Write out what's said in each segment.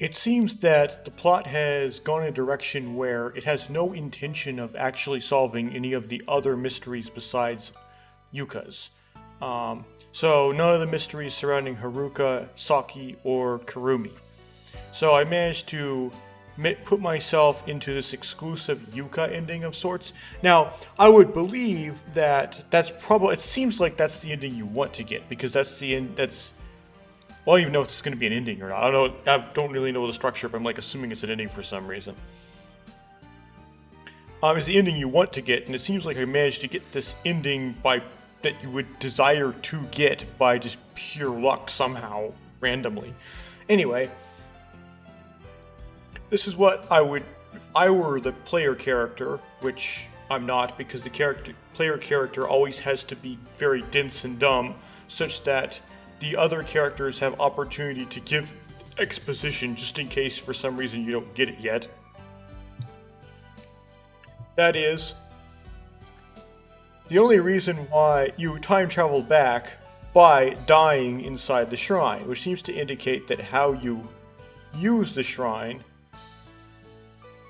It seems that the plot has gone a direction where it has no intention of actually solving any of the other mysteries besides Yuka's. So none of the mysteries surrounding Haruka, Saki, or Kurumi. So I managed to put myself into this exclusive Yuka ending of sorts. Now, I would believe that that's probably, it seems like that's the ending you want to get, because that's the end, well, I don't even know if it's going to be an ending or not. I don't really know the structure, but I'm like assuming it's an ending for some reason. It's the ending you want to get, and it seems like I managed to get this ending that you would desire to get by just pure luck somehow, randomly. Anyway, this is what I would, if I were the player character, which I'm not, because the player character always has to be very dense and dumb, such that the other characters have opportunity to give exposition just in case for some reason you don't get it yet. That is, the only reason why you time travel back by dying inside the shrine, which seems to indicate that how you use the shrine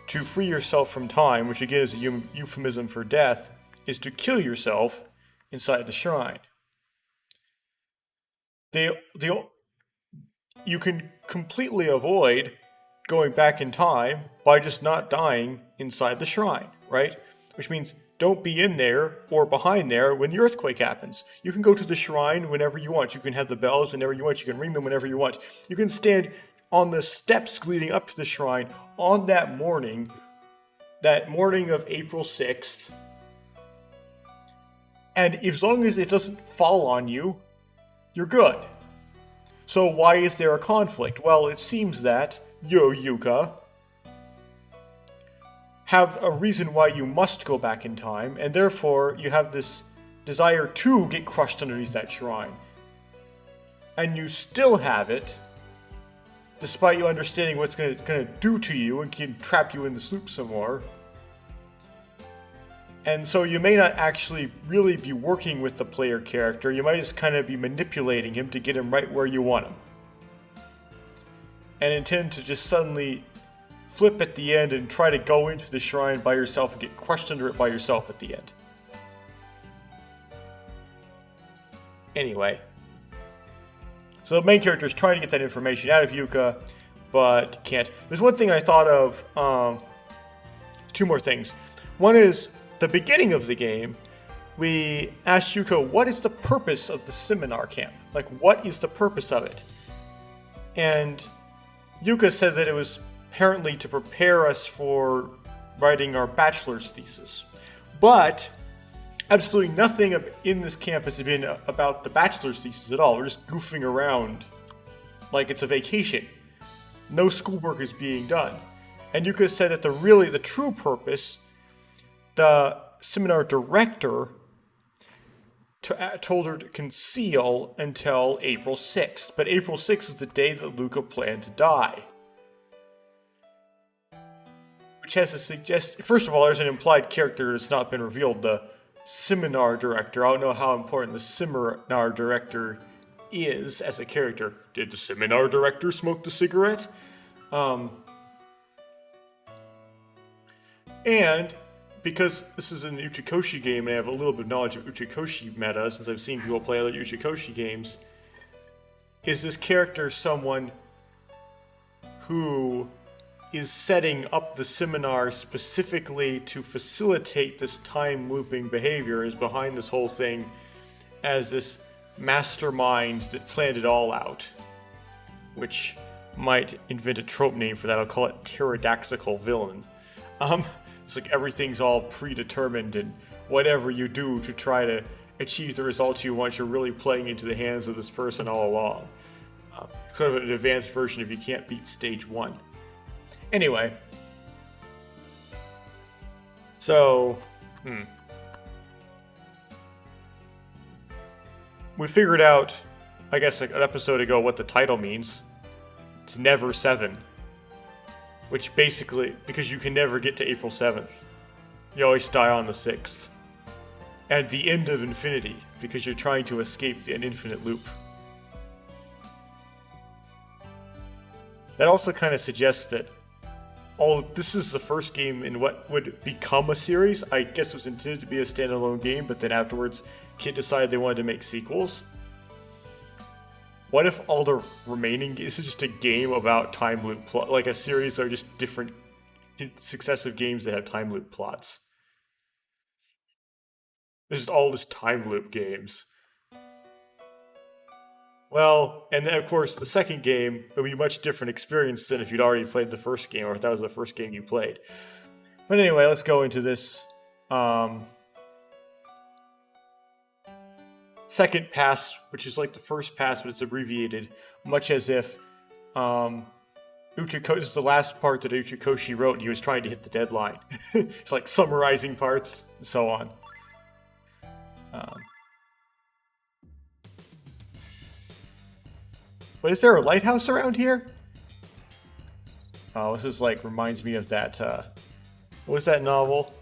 to free yourself from time, which again is a euphemism for death, is to kill yourself inside the shrine. You can completely avoid going back in time by just not dying inside the shrine, right? Which means don't be in there or behind there when the earthquake happens. You can go to the shrine whenever you want. You can have the bells whenever you want. You can ring them whenever you want. You can stand on the steps leading up to the shrine on that morning of April 6th. And as long as it doesn't fall on you, you're good. So why is there a conflict? Well, it seems that Yuka have a reason why you must go back in time, and therefore you have this desire to get crushed underneath that shrine. And you still have it, despite you understanding what it's going to do to you and can trap you in the sloop some more. And so you may not actually really be working with the player character, you might just kind of be manipulating him to get him right where you want him. And intend to just suddenly flip at the end and try to go into the shrine by yourself and get crushed under it by yourself at the end. Anyway. So the main character is trying to get that information out of Yuka, but can't. There's one thing I thought of, two more things. One is, the beginning of the game, we asked Yuka, what is the purpose of the seminar camp? Like, what is the purpose of it? And Yuka said that it was apparently to prepare us for writing our bachelor's thesis. But absolutely nothing in this camp has been about the bachelor's thesis at all. We're just goofing around like it's a vacation. No schoolwork is being done. And Yuka said that the true purpose, the seminar director told her to conceal until April 6th. But April 6th is the day that Luca planned to die. Which has to suggest, first of all, there's an implied character that's not been revealed, the seminar director. I don't know how important the seminar director is as a character. Did the seminar director smoke the cigarette? And because this is an Uchikoshi game and I have a little bit of knowledge of Uchikoshi meta since I've seen people play other Uchikoshi games, is this character someone who is setting up the seminar specifically to facilitate this time looping behavior, is behind this whole thing as this mastermind that planned it all out, which might invent a trope name for that. I'll call it pterodactyl villain. It's like everything's all predetermined, and whatever you do to try to achieve the results you want, you're really playing into the hands of this person all along. Sort of an advanced version if you can't beat stage 1. Anyway. So, we figured out, I guess like an episode ago, what the title means. It's Never7. Which basically, because you can never get to April 7th. You always die on the 6th. At the end of infinity, because you're trying to escape an infinite loop. That also kind of suggests that, oh, this is the first game in what would become a series. I guess it was intended to be a standalone game, but then afterwards, Kid decided they wanted to make sequels. What if all the remaining, this is just a game about time loop plot, like a series of just different successive games that have time loop plots. This is all just time loop games. Well, and then of course the second game would be a much different experience than if you'd already played the first game or if that was the first game you played. But anyway, let's go into this second pass, which is like the first pass, but it's abbreviated, much as if this is the last part that Uchikoshi wrote, and he was trying to hit the deadline. It's like summarizing parts, and so on. But is there a lighthouse around here? Oh, this is like, reminds me of that, what was that novel?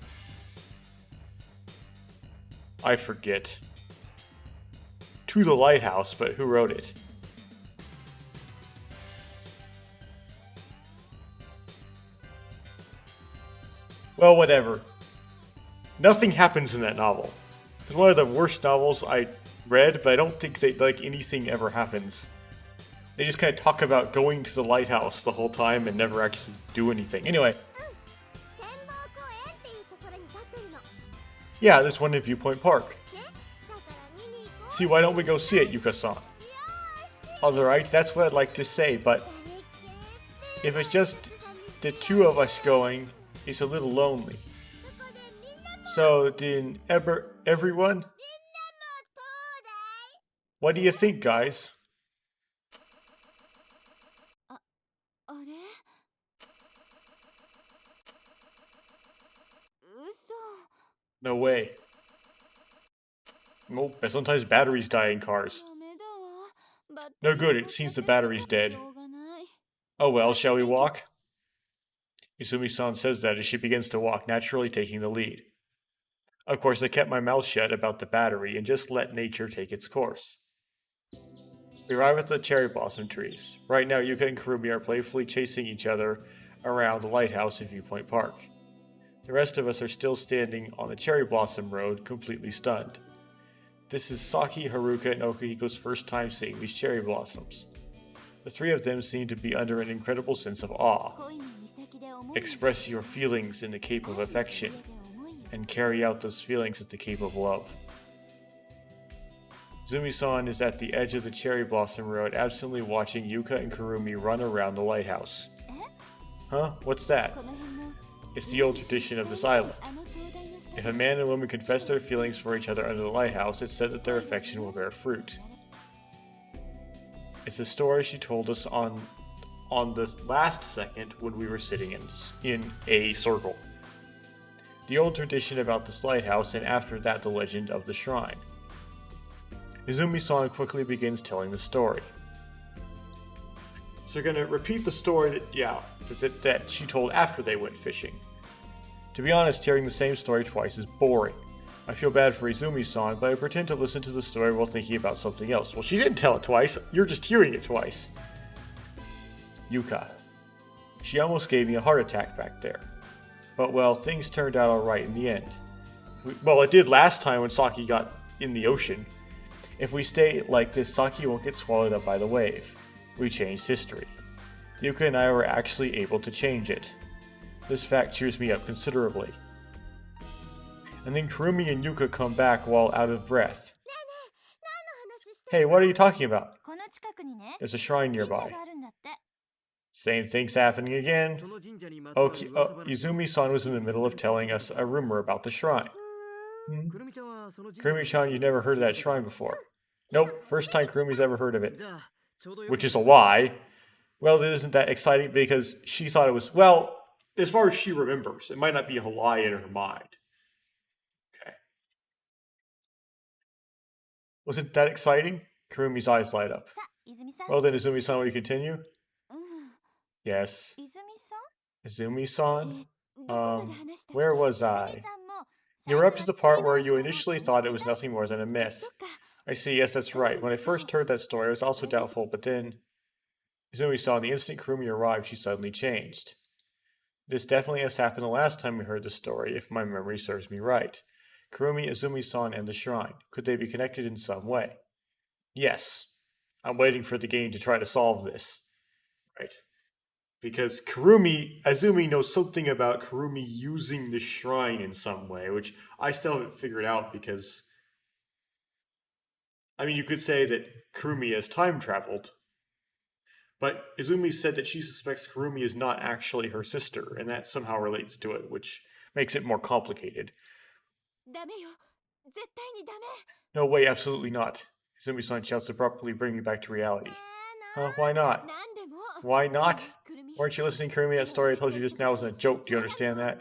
I forget. To the Lighthouse, but who wrote it? Well, whatever. Nothing happens in that novel. It's one of the worst novels I read, but I don't think that like anything ever happens. They just kind of talk about going to the lighthouse the whole time and never actually do anything. Anyway. Yeah, there's one in Viewpoint Park. See, why don't we go see it, Yuka-san? Alright, that's what I'd like to say, but if it's just the two of us going, it's a little lonely. So, did everyone? What do you think, guys? No way. Oh, sometimes batteries die in cars. No good, it seems the battery's dead. Oh well, shall we walk? Izumi-san says that as she begins to walk, naturally taking the lead. Of course, I kept my mouth shut about the battery and just let nature take its course. We arrive at the cherry blossom trees. Right now, Yuka and Kurumi are playfully chasing each other around the lighthouse in Viewpoint Park. The rest of us are still standing on the cherry blossom road, completely stunned. This is Saki, Haruka, and Okihiko's first time seeing these cherry blossoms. The three of them seem to be under an incredible sense of awe. Express your feelings in the cape of affection, and carry out those feelings at the cape of love. Zumi-san is at the edge of the cherry blossom road, absently watching Yuka and Kurumi run around the lighthouse. Huh? What's that? It's the old tradition of this island. If a man and woman confess their feelings for each other under the lighthouse, it's said that their affection will bear fruit. It's a story she told us on the last second when we were sitting in a circle. The old tradition about this lighthouse, and after that the legend of the shrine. Izumi-san quickly begins telling the story. So you're going to repeat the story that she told after they went fishing. To be honest, hearing the same story twice is boring. I feel bad for Izumi-san, but I pretend to listen to the story while thinking about something else. Well, she didn't tell it twice, you're just hearing it twice. Yuka. She almost gave me a heart attack back there. But well, things turned out alright in the end. Well, it did last time when Saki got in the ocean. If we stay like this, Saki won't get swallowed up by the wave. We changed history. Yuka and I were actually able to change it. This fact cheers me up considerably. And then Kurumi and Yuka come back while out of breath. Hey, what are you talking about? There's a shrine nearby. Same thing's happening again. Izumi-san was in the middle of telling us a rumor about the shrine. Kurumi-chan, you never heard of that shrine before. Nope, first time Kurumi's ever heard of it. Which is a lie. Well, it isn't that exciting because she thought it was, well, as far as she remembers, it might not be a lie in her mind. Okay. Was it that exciting? Kurumi's eyes light up. Well then, Izumi-san, will you continue? Yes. Izumi-san? Where was I? You were up to the part where you initially thought it was nothing more than a myth. I see, yes, that's right. When I first heard that story, I was also doubtful, but then... Izumi saw the instant Kurumi arrived, she suddenly changed. This definitely has happened the last time we heard the story, if my memory serves me right. Kurumi, Izumi-san, and the shrine. Could they be connected in some way? Yes. I'm waiting for the game to try to solve this. Right. Because Izumi knows something about Kurumi using the shrine in some way, which I still haven't figured out because, I mean, you could say that Kurumi has time traveled, but Izumi said that she suspects Kurumi is not actually her sister, and that somehow relates to it, which makes it more complicated. No way, absolutely not. Izumi-san shouts abruptly, bringing me back to reality. Huh? Why not? Why not? Weren't you listening, Kurumi? That story I told you just now wasn't a joke. Do you understand that?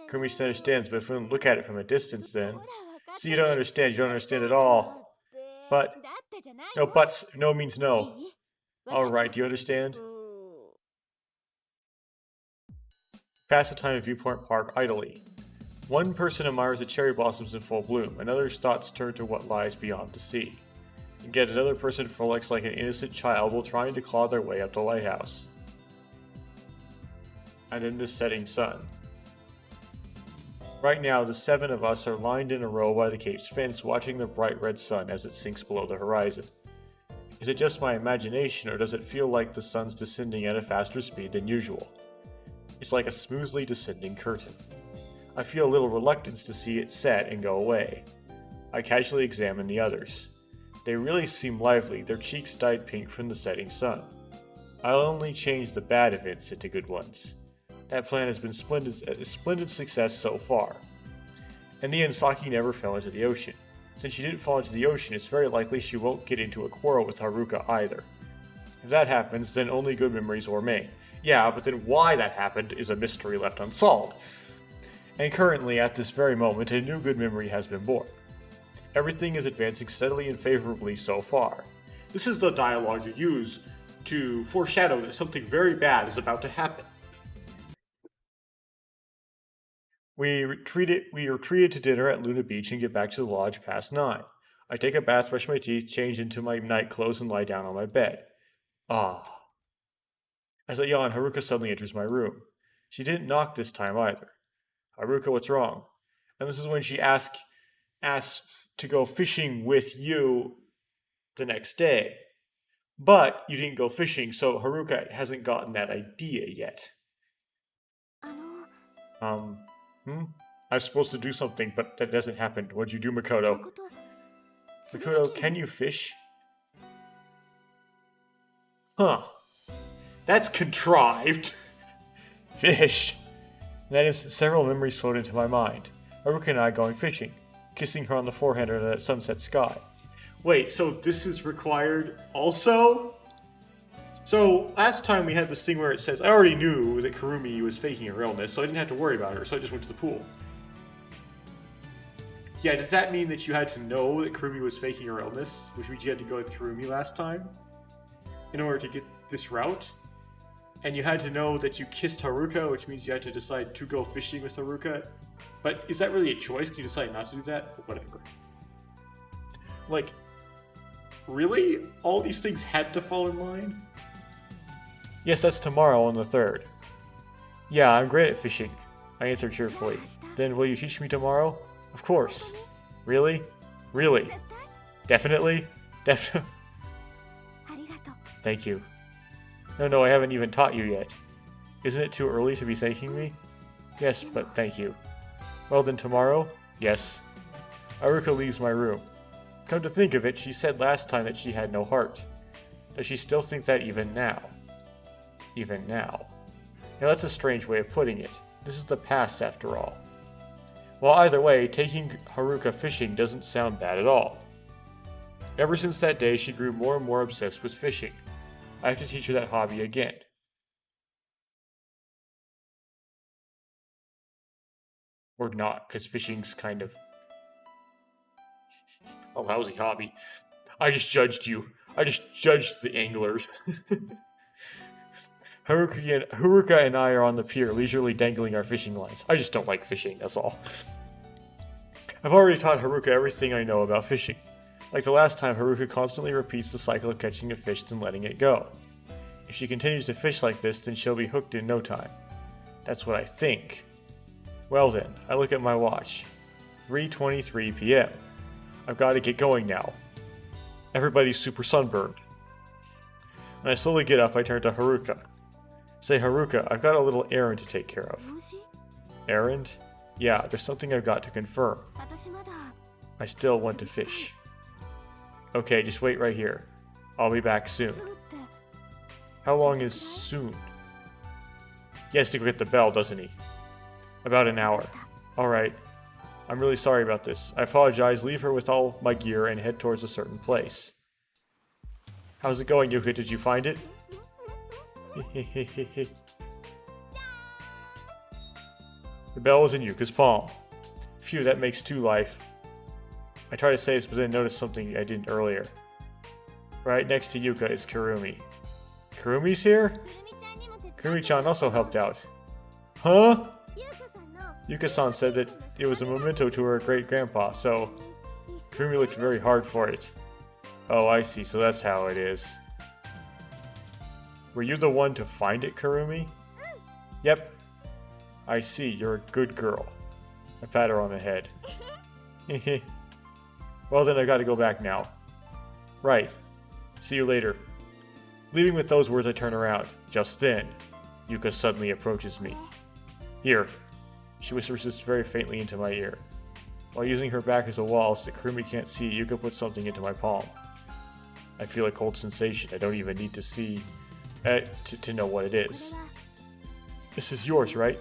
Kurumi understands, but if we don't look at it from a distance, then... See, you don't understand. You don't understand at all. But... No buts. No means no. Alright, do you understand? Pass the time at Viewpoint Park idly. One person admires the cherry blossoms in full bloom, another's thoughts turn to what lies beyond the sea. And yet another person frolics like an innocent child while trying to claw their way up the lighthouse. And in the setting sun. Right now, the 7 of us are lined in a row by the cave's fence, watching the bright red sun as it sinks below the horizon. Is it just my imagination, or does it feel like the sun's descending at a faster speed than usual? It's like a smoothly descending curtain. I feel a little reluctance to see it set and go away. I casually examine the others. They really seem lively, their cheeks dyed pink from the setting sun. I'll only change the bad events into good ones. That plan has been a splendid success so far. In the end, Saki never fell into the ocean. Since she didn't fall into the ocean, it's very likely she won't get into a quarrel with Haruka either. If that happens, then only good memories will remain. Yeah, but then why that happened is a mystery left unsolved. And currently, at this very moment, a new good memory has been born. Everything is advancing steadily and favorably so far. This is the dialogue you use to foreshadow that something very bad is about to happen. We retreated to dinner at Luna Beach and get back to the lodge past 9. I take a bath, brush my teeth, change into my night clothes, and lie down on my bed. Ah. As I yawn, Haruka suddenly enters my room. She didn't knock this time either. Haruka, what's wrong? And this is when she asks to go fishing with you the next day. But you didn't go fishing, so Haruka hasn't gotten that idea yet. I was supposed to do something, but that doesn't happen. What'd you do, Makoto? Makoto, can you fish? Huh. That's contrived. Fish. In that instant, several memories float into my mind. Haruka and I going fishing, kissing her on the forehead under that sunset sky. Wait, so this is required also? So, last time we had this thing where it says, I already knew that Kurumi was faking her illness, so I didn't have to worry about her, so I just went to the pool. Yeah, does that mean that you had to know that Kurumi was faking her illness, which means you had to go with Kurumi last time, in order to get this route? And you had to know that you kissed Haruka, which means you had to decide to go fishing with Haruka? But is that really a choice? Can you decide not to do that? Whatever. Like, really? All these things had to fall in line? Yes, that's tomorrow on the 3rd. Yeah, I'm great at fishing, I answered cheerfully. Then will you teach me tomorrow? Of course. Really? Really? Definitely? Definitely? Thank you. No, I haven't even taught you yet. Isn't it too early to be thanking me? Yes, but thank you. Well then tomorrow? Yes. Haruka leaves my room. Come to think of it, she said last time that she had no heart. Does she still think that even now? Even now. Now that's a strange way of putting it. This is the past after all. Well, either way, taking Haruka fishing doesn't sound bad at all. Ever since that day, she grew more and more obsessed with fishing. I have to teach her that hobby again. Or not, because fishing's kind of a lousy hobby. I just judged you. I just judged the anglers. Haruka and I are on the pier, leisurely dangling our fishing lines. I just don't like fishing, that's all. I've already taught Haruka everything I know about fishing. Like the last time, Haruka constantly repeats the cycle of catching a fish then letting it go. If she continues to fish like this, then she'll be hooked in no time. That's what I think. Well then, I look at my watch. 3:23 p.m. I've got to get going now. Everybody's super sunburned. When I slowly get up, I turn to Haruka. Say, Haruka, I've got a little errand to take care of. Errand? Yeah, there's something I've got to confirm. I still want to fish. Okay, just wait right here. I'll be back soon. How long is soon? He has to go get the bell, doesn't he? About an hour. Alright. I'm really sorry about this. I apologize. Leave her with all my gear and head towards a certain place. How's it going, Yuka? Did you find it? The bell is in Yuka's palm. Phew, that makes 2 life. I try to say this, but then noticed something I didn't earlier. Right next to Yuka is Kurumi. Kurumi's here? Kurumi-chan also helped out. Huh? Yuka-san said that it was a memento to her great-grandpa, so Kurumi looked very hard for it. Oh, I see, so that's how it is. Were you the one to find it, Kurumi? Yep. I see, you're a good girl. I pat her on the head. Well then, I gotta go back now. Right. See you later. Leaving with those words, I turn around. Just then, Yuka suddenly approaches me. Here. She whispers this very faintly into my ear. While using her back as a wall so that Kurumi can't see, Yuka puts something into my palm. I feel a cold sensation. I don't even need to see to know what it is. This is yours, right?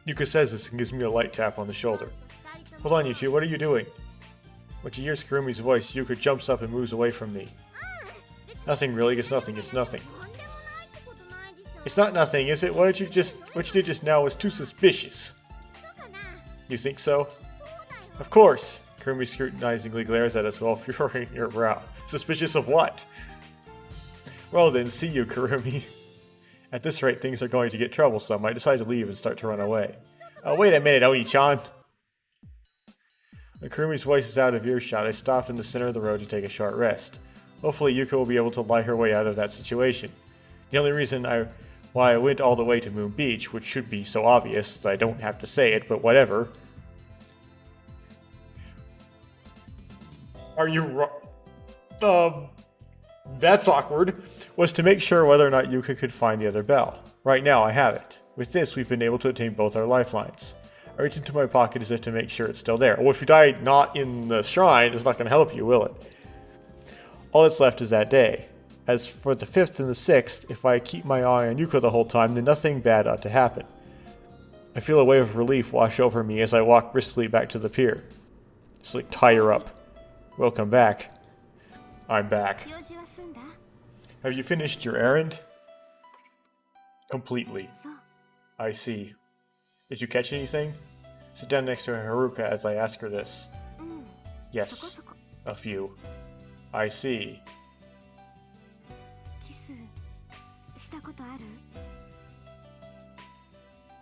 Yuka says this and gives me a light tap on the shoulder. Hold on, you two. What are you doing? When she hears Kurumi's voice, Yuka jumps up and moves away from me. Nothing really. It's nothing. It's nothing. It's not nothing, is it? What you did just now was too suspicious. You think so? Of course! Kurumi scrutinizingly glares at us while furrowing her brow. Suspicious of what? Well then, see you, Kurumi. At this rate, things are going to get troublesome. I decide to leave and start to run away. Wait a minute, Oni-chan! When Kurumi's voice is out of earshot, I stopped in the center of the road to take a short rest. Hopefully Yuka will be able to lie her way out of that situation. The only reason why I went all the way to Moon Beach, which should be so obvious that I don't have to say it, but whatever. Are you that's awkward. Was to make sure whether or not Yuka could find the other bell. Right now, I have it. With this, we've been able to obtain both our lifelines. I reach into my pocket as if to make sure it's still there. Well, if you die not in the shrine, it's not going to help you, will it? All that's left is that day. As for the 5th and the 6th, if I keep my eye on Yuka the whole time, then nothing bad ought to happen. I feel a wave of relief wash over me as I walk briskly back to the pier. Just like tie her up. Welcome back. I'm back. Have you finished your errand? Completely. I see. Did you catch anything? Sit down next to Haruka as I ask her this. Yes, a few. I see.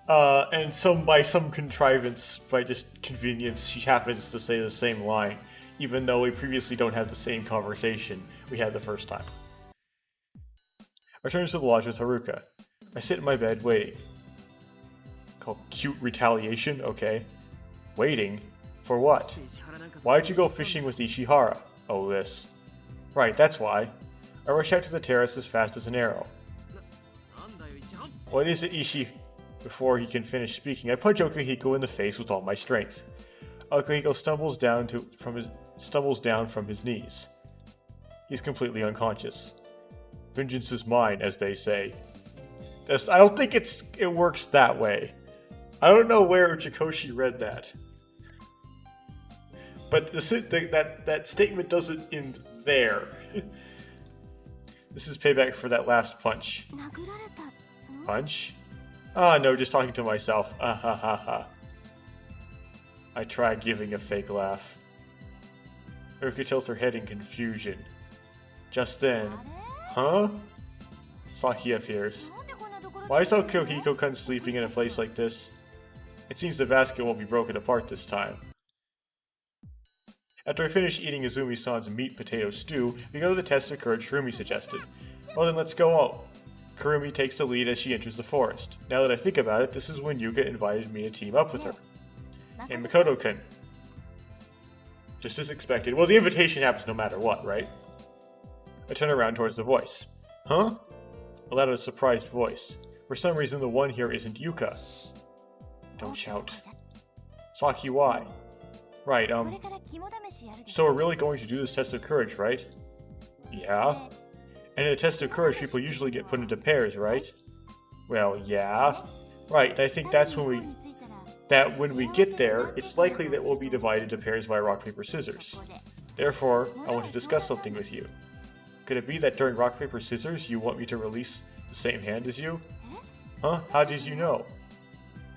And by some contrivance, by just convenience, she happens to say the same line, even though we previously don't have the same conversation we had the first time. I return to the lodge with Haruka. I sit in my bed, waiting. Called cute retaliation? Okay. Waiting? For what? Why'd you go fishing with Ishihara? Oh, this. Right, that's why. I rush out to the terrace as fast as an arrow. What is it, Ishi? Before he can finish speaking, I punch Okahiko in the face with all my strength. Okahiko stumbles down from his knees. He's completely unconscious. Vengeance is mine, as they say. I don't think it works that way. I don't know where Uchikoshi read that. But that statement doesn't end there. This is payback for that last punch. Punch? Ah, no, just talking to myself. Ah ha ha ha. I try giving a fake laugh. Haruka tilts her head in confusion. Just then, huh? Saki appears. Why is Okahiko-kun sleeping in a place like this? It seems the basket won't be broken apart this time. After I finish eating Izumi-san's meat potato stew, we go to the test of courage Hirumi suggested. Well then let's go out. Kurumi takes the lead as she enters the forest. Now that I think about it, this is when Yuka invited me to team up with her. Hey Makoto-kun. Just as expected. Well, the invitation happens no matter what, right? I turn around towards the voice. Huh? I let out a surprised voice. For some reason, the one here isn't Yuka. Don't shout. Saki, why? Right, so we're really going to do this test of courage, right? Yeah. And in a test of courage, people usually get put into pairs, right? Well, yeah. Right, I think that's when we get there, it's likely that we'll be divided into pairs by rock, paper, scissors. Therefore, I want to discuss something with you. Could it be that during rock, paper, scissors, you want me to release the same hand as you? Huh? How did you know?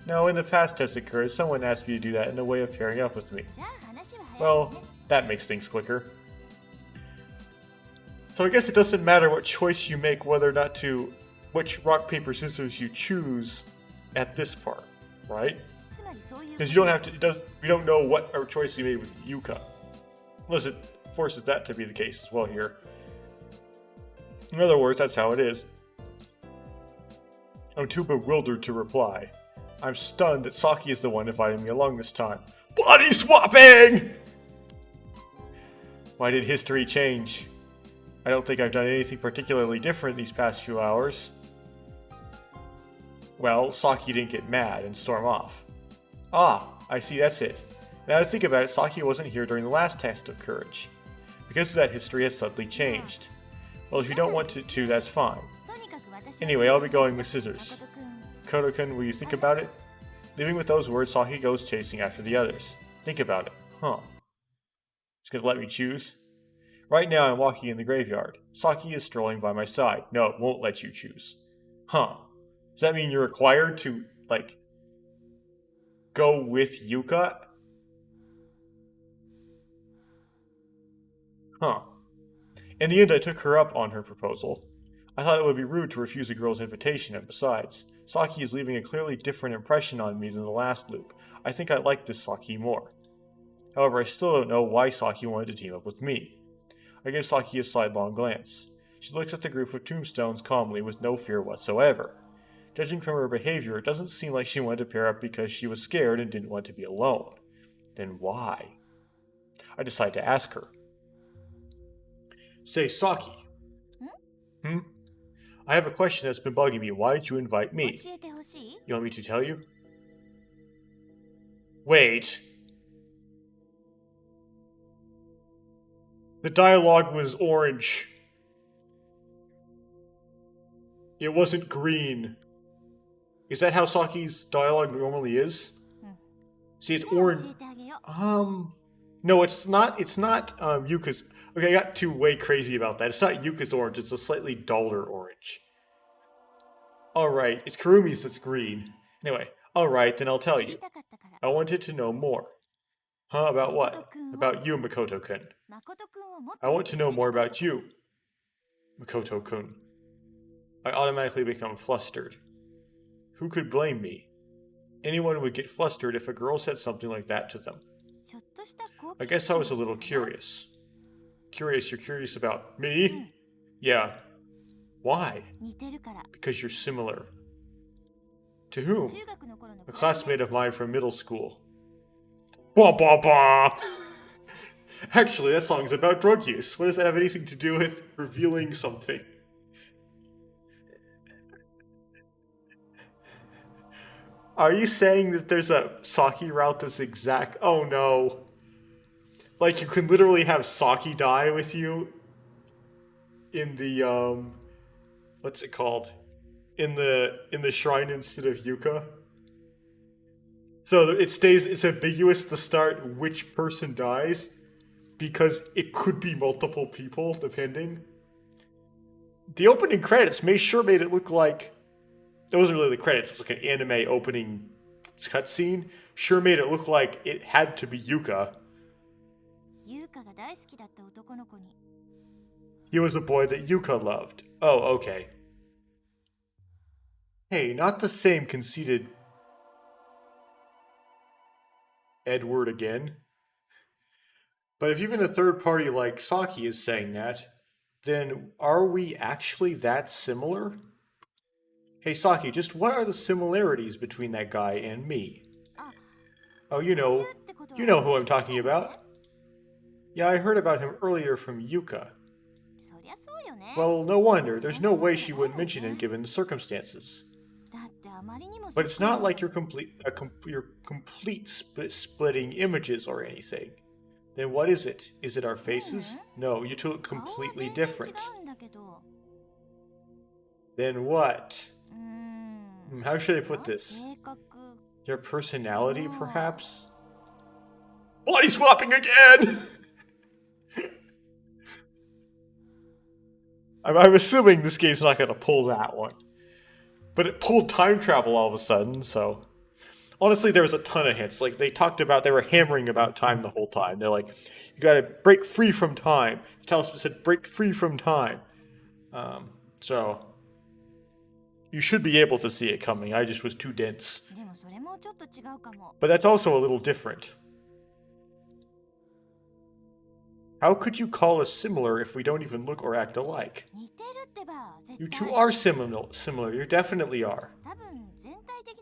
No, in the past test of courage, someone asked me to do that in a way of pairing up with me. Well, that makes things quicker. So I guess it doesn't matter what choice you make, whether or not to, which rock, paper, scissors you choose at this part, right? Because you don't have to, we don't know what our choice you made with Yuka. Unless it forces that to be the case as well here. In other words, that's how it is. I'm too bewildered to reply. I'm stunned that Saki is the one inviting me along this time. Body swapping! Why did history change? I don't think I've done anything particularly different these past few hours. Well, Saki didn't get mad and storm off. Ah, I see, that's it. Now that I think about it, Saki wasn't here during the last test of courage. Because of that, history has suddenly changed. Well, if you don't want to, that's fine. Anyway, I'll be going with scissors. Koto-kun, will you think about it? Leaving with those words, Saki goes chasing after the others. Think about it. Huh. Just gonna let me choose? Right now, I'm walking in the graveyard. Saki is strolling by my side. No, it won't let you choose. Huh. Does that mean you're required to, like, go with Yuka? Huh. In the end, I took her up on her proposal. I thought it would be rude to refuse a girl's invitation, and besides, Saki is leaving a clearly different impression on me than the last loop. I think I like this Saki more. However, I still don't know why Saki wanted to team up with me. I give Saki a sidelong glance. She looks at the group of tombstones calmly with no fear whatsoever. Judging from her behavior, it doesn't seem like she wanted to pair up because she was scared and didn't want to be alone. Then why? I decide to ask her. Say, Saki. I have a question that's been bugging me. Why did you invite me? You want me to tell you? Wait. The dialogue was orange. It wasn't green. Is that how Saki's dialogue normally is? See, it's orange. No, it's not Yuka's. Okay, I got too way crazy about that. It's not Yuka's orange, it's a slightly duller orange. Alright, it's Kurumi's that's green. Anyway, alright, then I'll tell you. I wanted to know more. Huh, about what? About you, Makoto-kun. I want to know more about you, Makoto-kun. I automatically become flustered. Who could blame me? Anyone would get flustered if a girl said something like that to them. I guess I was a little curious. Curious, you're curious about me? Yeah. Why? Because you're similar. To whom? A classmate of mine from middle school. Bah bah bah! Actually, that song's about drug use. What does that have anything to do with revealing something? Are you saying that there's a Saki route that's exact? Oh no. Like, you can literally have Saki die with you in the, what's it called? In the shrine instead of Yuka. So it's ambiguous at the start which person dies, because it could be multiple people, depending. The opening credits made it look like, it wasn't really the credits, it was like an anime opening cutscene. Sure made it look like it had to be Yuka. He was a boy that Yuka loved. Oh, okay. Hey, not the same conceited Edward again. But if even a third party like Saki is saying that, Then are we actually that similar? Hey Saki, just what are the similarities between that guy and me? Oh, you know who I'm talking about. Yeah, I heard about him earlier from Yuka. Well, no wonder. There's no way she wouldn't mention him given the circumstances. But it's not like you're splitting images or anything. Then what is it? Is it our faces? No, you two look completely different. Then what? How should I put this? Your personality, perhaps? Body swapping again! I'm assuming this game's not going to pull that one. But it pulled time travel all of a sudden, so... Honestly, there was a ton of hints. Like, they were hammering about time the whole time. They're like, you gotta break free from time. The talisman said, break free from time. So... You should be able to see it coming. I just was too dense. But that's also a little different. How could you call us similar if we don't even look or act alike? You two are similar. You definitely are.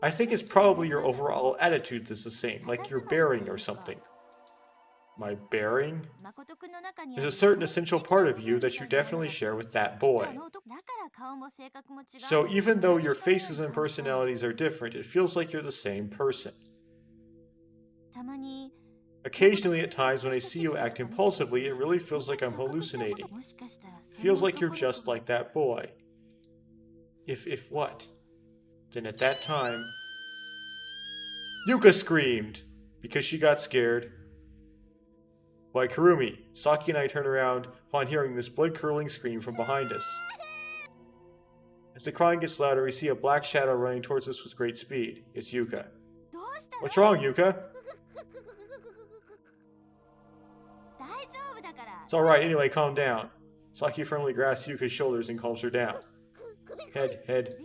I think it's probably your overall attitude that's the same, like your bearing or something. My bearing? There's a certain essential part of you that you definitely share with that boy. So even though your faces and personalities are different, it feels like you're the same person. Occasionally at times when I see you act impulsively, it really feels like I'm hallucinating. It feels like you're just like that boy. If what? Then at that time... Yuka screamed! Because she got scared. Why, Kurumi, Saki and I turn around upon hearing this blood-curdling scream from behind us. As the crying gets louder, we see a black shadow running towards us with great speed. It's Yuka. What's wrong, Yuka? It's alright, anyway, calm down. Saki firmly grasps Yuka's shoulders and calms her down. Head.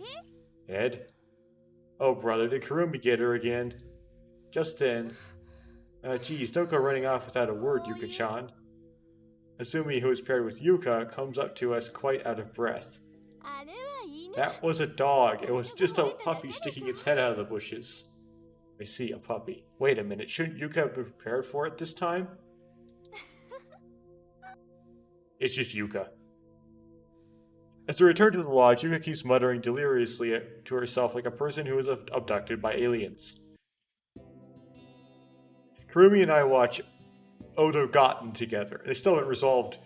Oh, brother, did Kurumi get her again? Just then... geez, don't go running off without a word, Yuka-chan. Azumi, who is paired with Yuka, comes up to us quite out of breath. That was a dog. It was just a puppy sticking its head out of the bushes. I see, a puppy. Wait a minute, shouldn't Yuka have been prepared for it this time? It's just Yuka. As we return to the lodge, Yuka keeps muttering deliriously to herself like a person who was abducted by aliens. Kurumi and I watch Odo Gotten together. They still haven't resolved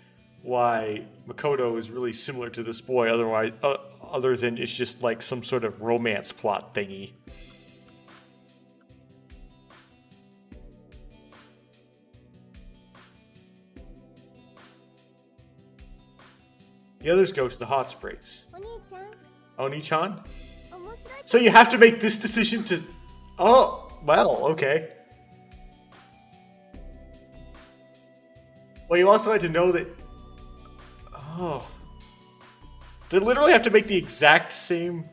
why Makoto is really similar to this boy, other than it's just like some sort of romance plot thingy. The others go to the hot springs. Oni-chan? So you have to make this decision to... Oh, well, okay. Well, you also had to know that... Oh. They literally have to make the exact same...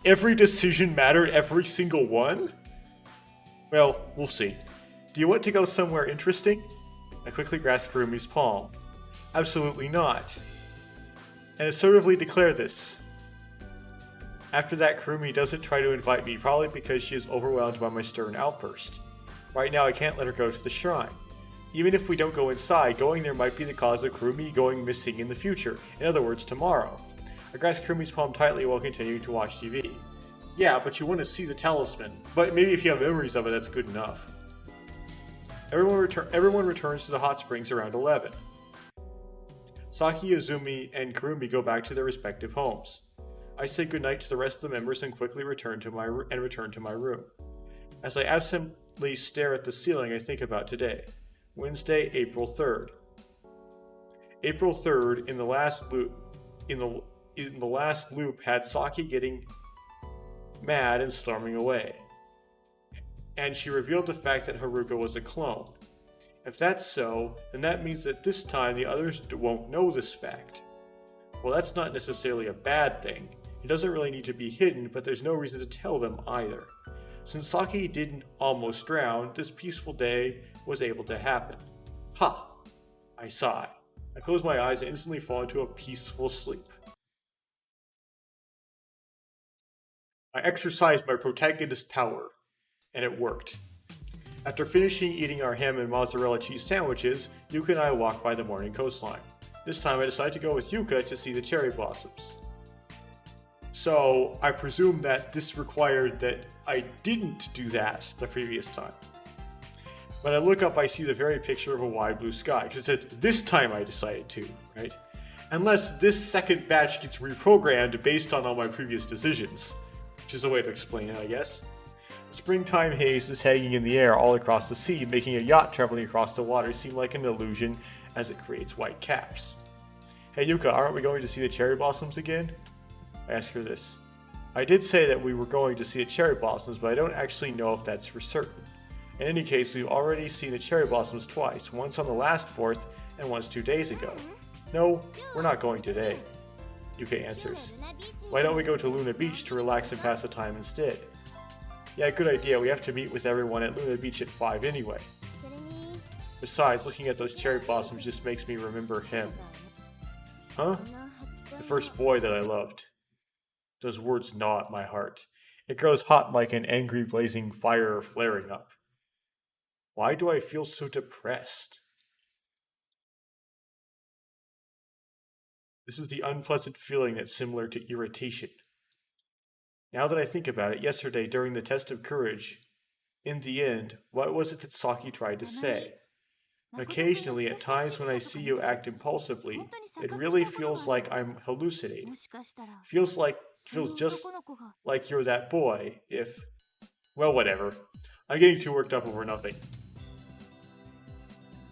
Every decision mattered, every single one? Well, we'll see. Do you want to go somewhere interesting? I quickly grasp Kurumi's palm. Absolutely not. And assertively declare this. After that, Kurumi doesn't try to invite me, probably because she is overwhelmed by my stern outburst. Right now, I can't let her go to the shrine. Even if we don't go inside, going there might be the cause of Kurumi going missing in the future. In other words, tomorrow. I grasp Kurumi's palm tightly while continuing to watch TV. Yeah, but you want to see the talisman. But maybe if you have memories of it, that's good enough. Everyone returns to the hot springs around 11. Saki, Azumi, and Kurumi go back to their respective homes. I say goodnight to the rest of the members and quickly return to my room. As I absently stare at the ceiling, I think about today. Wednesday, April 3rd. April 3rd, in the last loop, had Saki getting mad and storming away. And she revealed the fact that Haruka was a clone. If that's so, then that means that this time the others won't know this fact. Well, that's not necessarily a bad thing. It doesn't really need to be hidden, but there's no reason to tell them either. Since Saki didn't almost drown, this peaceful day was able to happen. Ha! I sigh. I close my eyes and instantly fall into a peaceful sleep. I exercised my protagonist power, and it worked. After finishing eating our ham and mozzarella cheese sandwiches, Yuka and I walked by the morning coastline. This time I decided to go with Yuka to see the cherry blossoms. So I presume that this required that I didn't do that the previous time. When I look up, I see the very picture of a wide blue sky, because it said, this time I decided to, right? Unless this second batch gets reprogrammed based on all my previous decisions, which is a way to explain it, I guess. Springtime haze is hanging in the air all across the sea, making a yacht traveling across the water seem like an illusion as it creates white caps. Hey Yuka, aren't we going to see the cherry blossoms again? I ask her this. I did say that we were going to see the cherry blossoms, but I don't actually know if that's for certain. In any case, we've already seen the cherry blossoms twice, once on the last 4th and once 2 days ago. No, we're not going today. Yuka answers. Why don't we go to Luna Beach to relax and pass the time instead? Yeah, good idea. We have to meet with everyone at Luna Beach at 5 anyway. Besides, looking at those cherry blossoms just makes me remember him. Huh? The first boy that I loved. Those words gnaw at my heart. It grows hot like an angry blazing fire flaring up. Why do I feel so depressed? This is the unpleasant feeling that's similar to irritation. Now that I think about it, yesterday during the test of courage, in the end, what was it that Saki tried to say? Occasionally, at times when I see you act impulsively, it really feels like I'm hallucinating. Feels just like you're that boy, if... Well, whatever. I'm getting too worked up over nothing.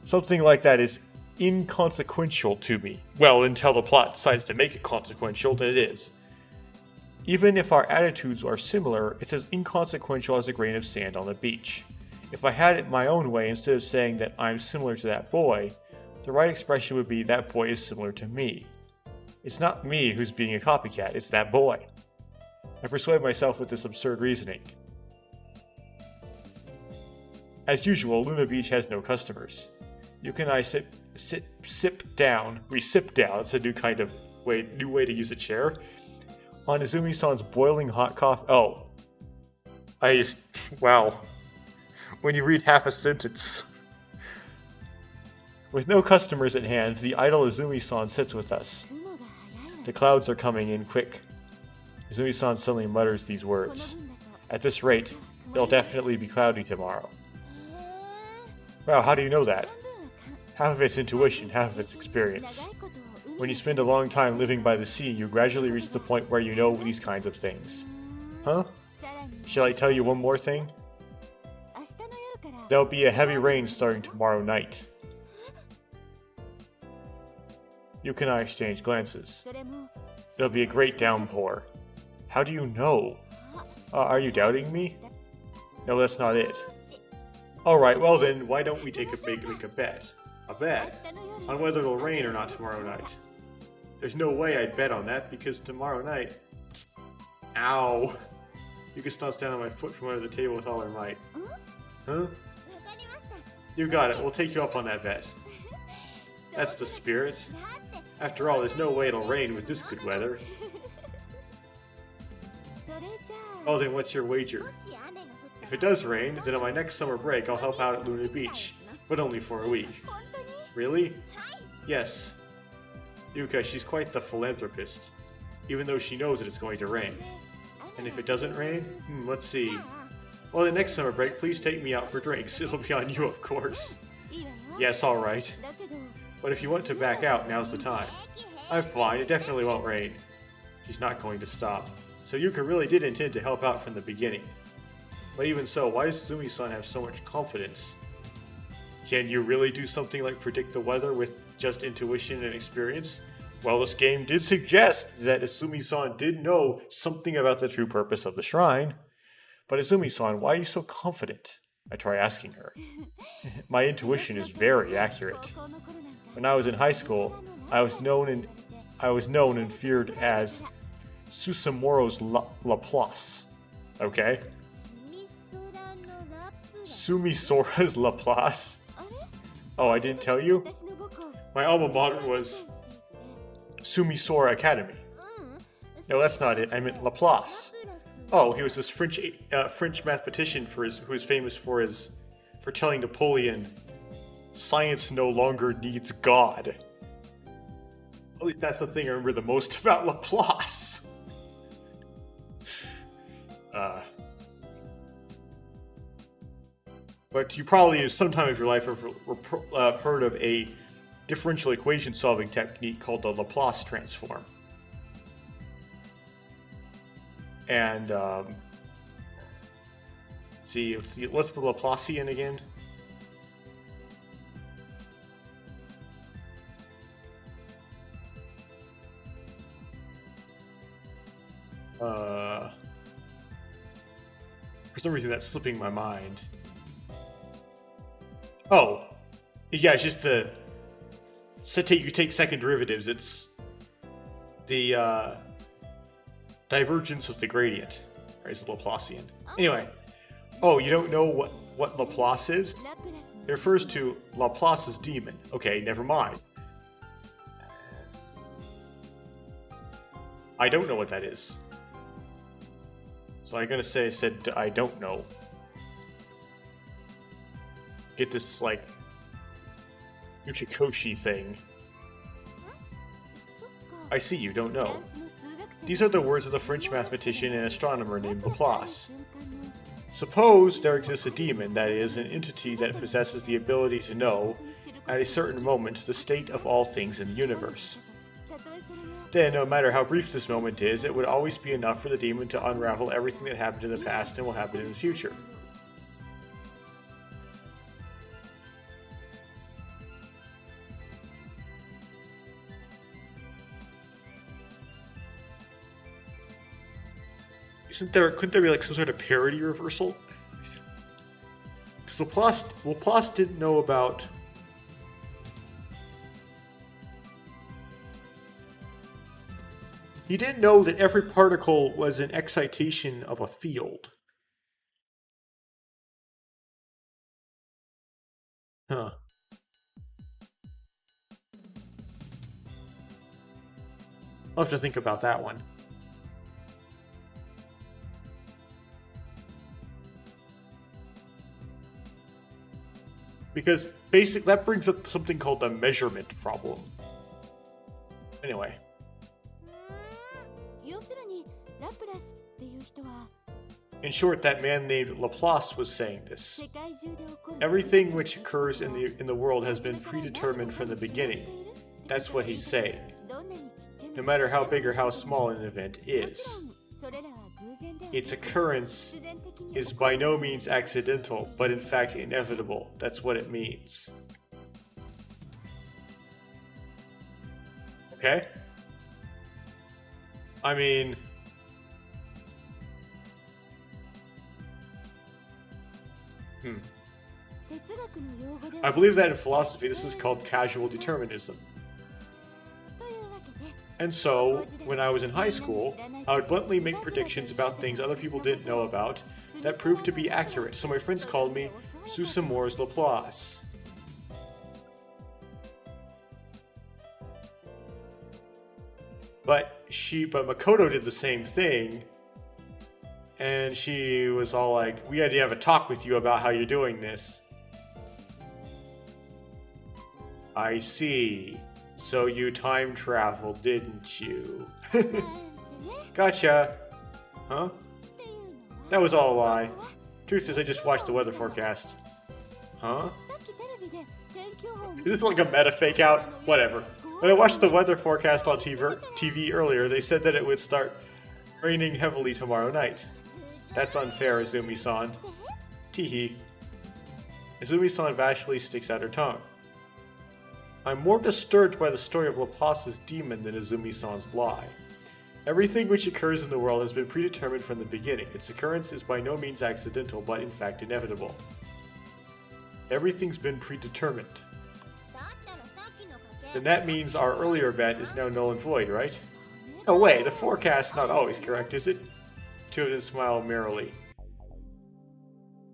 Something like that is inconsequential to me. Well, until the plot decides to make it consequential, then it is. Even if our attitudes are similar, it's as inconsequential as a grain of sand on the beach. If I had it my own way, instead of saying that I'm similar to that boy, the right expression would be that boy is similar to me. It's not me who's being a copycat, it's that boy. I persuade myself with this absurd reasoning. As usual, Luna Beach has no customers. Yuka and I sip down. We sip down. It's a new way to use a chair. On Izumi-san's boiling hot coffee. Oh. Wow. When you read half a sentence. With no customers at hand, the idle Izumi-san sits with us. The clouds are coming in quick. Izumi-san suddenly mutters these words. At this rate, it'll definitely be cloudy tomorrow. Wow, how do you know that? Half of it's intuition, half of it's experience. When you spend a long time living by the sea, you gradually reach the point where you know these kinds of things. Huh? Shall I tell you one more thing? There'll be a heavy rain starting tomorrow night. Yuka and I exchange glances. There'll be a great downpour. How do you know? Are you doubting me? No, that's not it. Alright, well then, why don't we make a bet? A bet? On whether it'll rain or not tomorrow night. There's no way I'd bet on that, because tomorrow night... Ow! Yuka stomps down on my foot from under the table with all her might. Huh? You got it, we'll take you up on that bet. That's the spirit. After all, there's no way it'll rain with this good weather. Oh, then what's your wager? If it does rain, then on my next summer break I'll help out at Luna Beach, but only for a week. Really? Yes. Yuka, she's quite the philanthropist, even though she knows that it's going to rain. And if it doesn't rain? Let's see. Well, the next summer break, please take me out for drinks. It'll be on you, of course. Yes, alright. But if you want to back out, now's the time. I'm fine, it definitely won't rain. She's not going to stop. So Yuka really did intend to help out from the beginning. But even so, why does Izumi-san have so much confidence? Can you really do something like predict the weather with just intuition and experience? Well, this game did suggest that Izumi-san did know something about the true purpose of the shrine. But Izumi-san, why are you so confident? I try asking her. My intuition is very accurate. When I was in high school, I was known and feared as Susamoro's Laplace. Okay? Sumisora's Laplace. Oh, I didn't tell you? My alma mater was Sumisora Academy. No, that's not it. I meant Laplace. Oh, he was this French mathematician who was famous for telling Napoleon, "Science no longer needs God." At least that's the thing I remember the most about Laplace. But you probably, sometime of your life, have heard of a differential equation solving technique called the Laplace transform. And, see, what's the Laplacian again? For some reason that's slipping my mind. Oh, yeah, it's just you take second derivatives. It's the divergence of the gradient, right? It's the Laplacian. Anyway, oh, you don't know what Laplace is? It refers to Laplace's demon. Okay, never mind. I don't know what that is. So I'm gonna say I said I don't know. Get this, like, Uchikoshi thing. I see you don't know. These are the words of the French mathematician and astronomer named Laplace. Suppose there exists a demon, that is, an entity that possesses the ability to know, at a certain moment, the state of all things in the universe. Then, no matter how brief this moment is, it would always be enough for the demon to unravel everything that happened in the past and will happen in the future. Couldn't there be like some sort of parity reversal? Because Laplace didn't know about... He didn't know that every particle was an excitation of a field. Huh. I'll have to think about that one. Because basically that brings up something called the measurement problem. Anyway. In short, that man named Laplace was saying this. Everything which occurs in the world has been predetermined from the beginning. That's what he's saying. No matter how big or how small an event is. Its occurrence is by no means accidental, but in fact inevitable. That's what it means. Okay? I mean... I believe that in philosophy this is called casual determinism. And so, when I was in high school, I would bluntly make predictions about things other people didn't know about that proved to be accurate, so my friends called me Susamore's Laplace. But Makoto did the same thing, and she was all like, "We had to have a talk with you about how you're doing this." I see. So you time traveled, didn't you? Gotcha. Huh? That was all a lie. Truth is, I just watched the weather forecast. Huh? Is this like a meta fake out? Whatever. When I watched the weather forecast on TV earlier, they said that it would start raining heavily tomorrow night. That's unfair, Izumi-san. Teehee. Izumi-san vastly sticks out her tongue. I'm more disturbed by the story of Laplace's demon than Izumi-san's lie. Everything which occurs in the world has been predetermined from the beginning. Its occurrence is by no means accidental, but in fact inevitable. Everything's been predetermined. Then that means our earlier bet is now null and void, right? No way, the forecast's not always correct, is it? Tuna smiled merrily.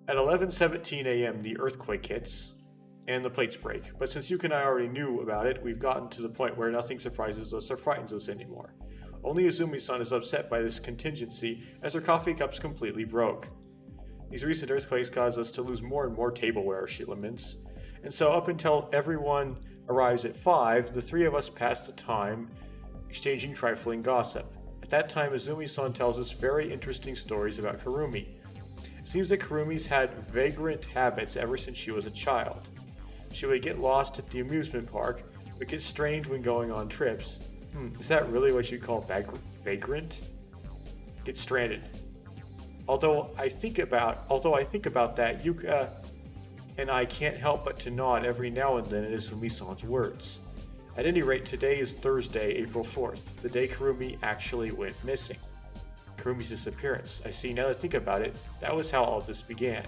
At 11:17 a.m., the earthquake hits. and the plates break. But since Yuka and I already knew about it, we've gotten to the point where nothing surprises us or frightens us anymore. Only Izumi-san is upset by this contingency as her coffee cups completely broke. These recent earthquakes caused us to lose more and more tableware, she laments. And so up until everyone arrives at 5, the three of us pass the time exchanging trifling gossip. At that time, Izumi-san tells us very interesting stories about Kurumi. It seems that Kurumi's had vagrant habits ever since she was a child. She would get lost at the amusement park, but get strained when going on trips. Is that really what you'd call vagrant? Get stranded. Although I think about that, Yuka and I can't help but to nod every now and then at Izumi-san's words. At any rate, today is Thursday, April 4th, the day Kurumi actually went missing. Kurumi's disappearance. I see, now that I think about it, that was how all this began.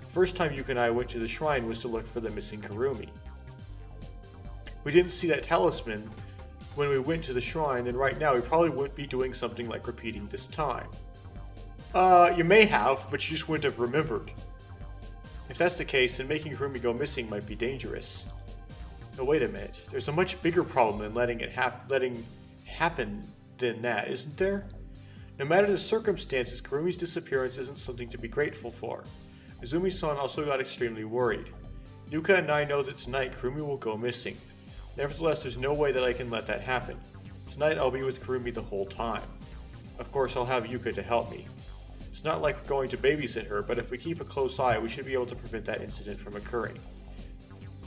The first time Yuka and I went to the shrine was to look for the missing Kurumi. We didn't see that talisman when we went to the shrine, and right now we probably wouldn't be doing something like repeating this time. You may have, but you just wouldn't have remembered. If that's the case, then making Kurumi go missing might be dangerous. No, wait a minute. There's a much bigger problem in letting happen than that, isn't there? No matter the circumstances, Kurumi's disappearance isn't something to be grateful for. Izumi-san also got extremely worried. Yuka and I know that tonight Kurumi will go missing. Nevertheless, there's no way that I can let that happen. Tonight I'll be with Kurumi the whole time. Of course, I'll have Yuka to help me. It's not like we're going to babysit her, but if we keep a close eye, we should be able to prevent that incident from occurring.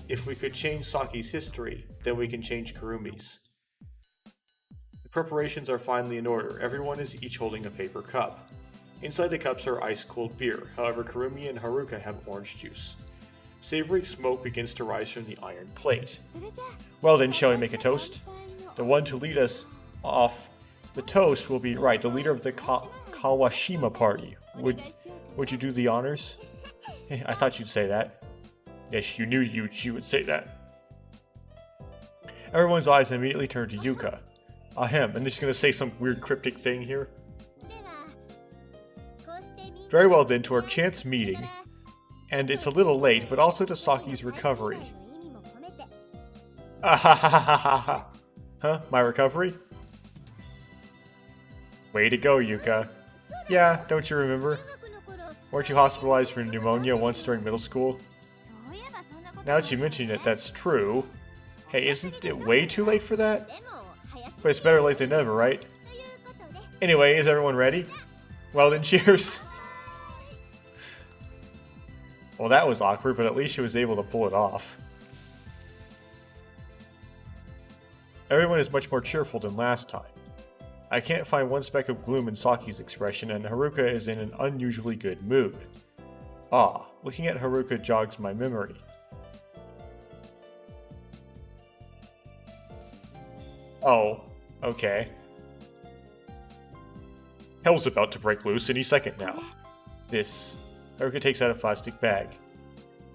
If we could change Saki's history, then we can change Kurumi's. The preparations are finally in order. Everyone is each holding a paper cup. Inside the cups are ice-cold beer. However, Kurumi and Haruka have orange juice. Savory smoke begins to rise from the iron plate. Well then, shall we make a toast? The one to lead us off the toast will be, right, the leader of the Kawashima party. Would you do the honors? I thought you'd say that. Yes, you knew she would say that. Everyone's eyes immediately turn to Yuka. Ahem, and she's gonna say some weird cryptic thing here. Very well then, to our chance meeting. And it's a little late, but also to Saki's recovery. Huh? My recovery? Way to go, Yuka. Yeah, don't you remember? Weren't you hospitalized for pneumonia once during middle school? Now that you mention it, that's true. Hey, isn't it way too late for that? But it's better late than never, right? Anyway, is everyone ready? Well then, cheers! Well, that was awkward, but at least she was able to pull it off. Everyone is much more cheerful than last time. I can't find one speck of gloom in Saki's expression, and Haruka is in an unusually good mood. Ah, looking at Haruka jogs my memory. Oh, okay. Hell's about to break loose any second now. This. Haruka takes out a plastic bag.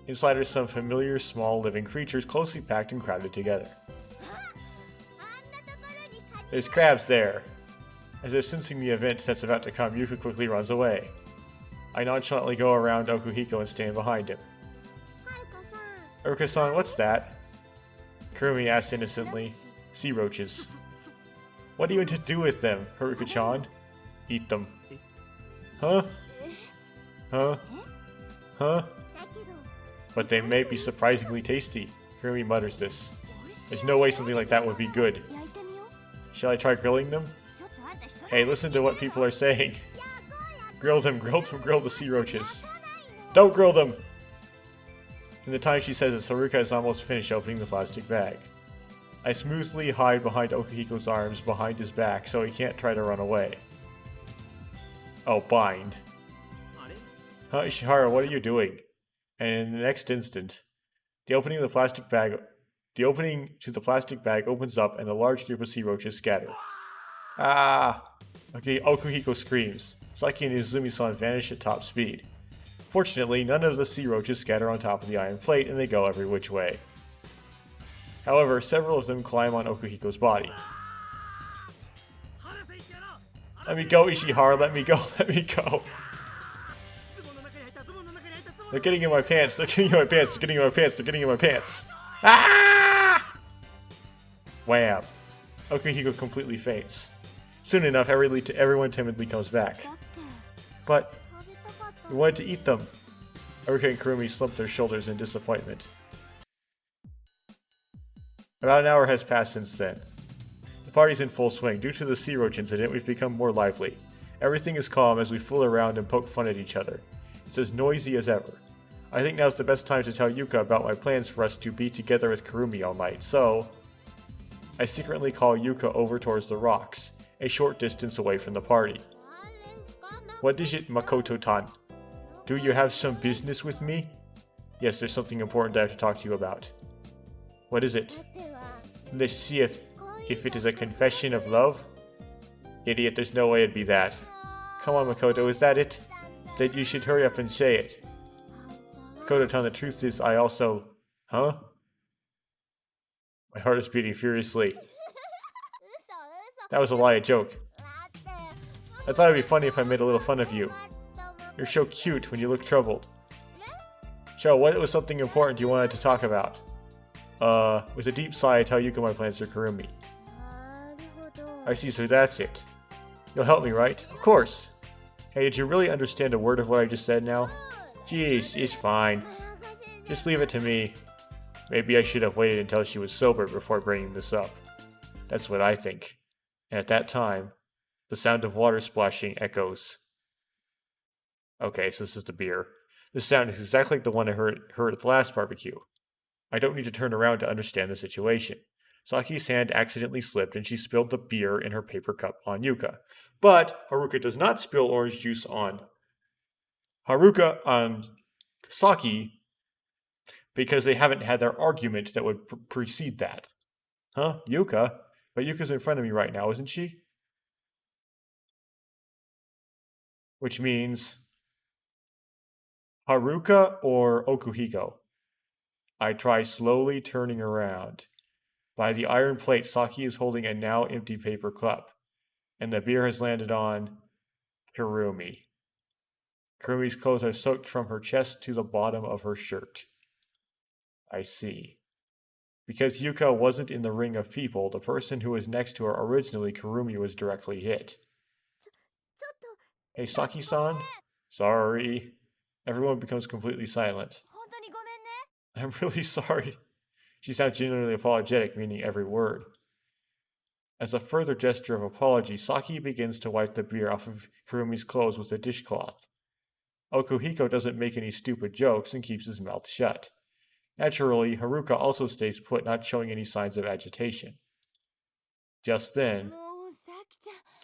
Inside are some familiar small living creatures closely packed and crowded together. There's crabs there. As if sensing the event that's about to come, Yuka quickly runs away. I nonchalantly go around Okuhiko and stand behind him. Haruka-san, what's that? Kurumi asks innocently. Sea roaches. What do you want to do with them, Haruka-chan? Eat them. Huh? Huh? Huh? But they may be surprisingly tasty. Kurumi mutters this. There's no way something like that would be good. Shall I try grilling them? Hey, listen to what people are saying. Grill them, grill the sea roaches. Don't grill them! In the time she says it, Haruka is almost finished opening the plastic bag. I smoothly hide behind Okuhiko's arms behind his back so he can't try to run away. Oh, bind. Huh, Ishihara, what are you doing? And in the next instant, the opening to the plastic bag opens up and a large group of sea roaches scatter. Ah! Okay, Okuhiko screams. Saki and Izumi-san vanish at top speed. Fortunately, none of the sea roaches scatter on top of the iron plate and they go every which way. However, several of them climb on Okuhiko's body. Let me go, Ishihara, let me go, let me go. They're getting in my pants. They're getting in my pants. They're getting in my pants. They're getting in my pants. Ah! Wham. Okuhiko completely faints. Soon enough, everyone timidly comes back. But we wanted to eat them. Haruka and Kurumi slumped their shoulders in disappointment. About an hour has passed since then. The party's in full swing. Due to the sea roach incident, we've become more lively. Everything is calm as we fool around and poke fun at each other. It's as noisy as ever. I think now's the best time to tell Yuka about my plans for us to be together with Kurumi all night, so... I secretly call Yuka over towards the rocks, a short distance away from the party. What is it, Makoto-tan? Do you have some business with me? Yes, there's something important I have to talk to you about. What is it? Let's see if it is a confession of love? Idiot, there's no way it'd be that. Come on, Makoto, is that it? Then you should hurry up and say it. Makoto-tan, the truth is I also... Huh? My heart is beating furiously. That was a lie, a joke. I thought it'd be funny if I made a little fun of you. You're so cute when you look troubled. So, what was something important you wanted to talk about? With a deep sigh, I tell Yuka my plans for Kurumi. I see, so that's it. You'll help me, right? Of course! Hey, did you really understand a word of what I just said now? Jeez, it's fine. Just leave it to me. Maybe I should have waited until she was sober before bringing this up. That's what I think. And at that time, the sound of water splashing echoes. Okay, so this is the beer. This sound is exactly like the one I heard at the last barbecue. I don't need to turn around to understand the situation. Saki's hand accidentally slipped and she spilled the beer in her paper cup on Yuka. But Haruka does not spill orange juice on Saki because they haven't had their argument that would precede that. Huh? Yuka? But Yuka's in front of me right now, isn't she? Which means... Haruka or Okuhiko? I try slowly turning around. By the iron plate, Saki is holding a now empty paper cup, and the beer has landed on Kurumi. Kurumi's clothes are soaked from her chest to the bottom of her shirt. I see. Because Yuka wasn't in the ring of people, the person who was next to her originally, Kurumi, was directly hit. Hey, Saki-san? Sorry. Everyone becomes completely silent. I'm really sorry. She sounds genuinely apologetic, meaning every word. As a further gesture of apology, Saki begins to wipe the beer off of Kurumi's clothes with a dishcloth. Okuhiko doesn't make any stupid jokes and keeps his mouth shut. Naturally, Haruka also stays put, not showing any signs of agitation. Just then...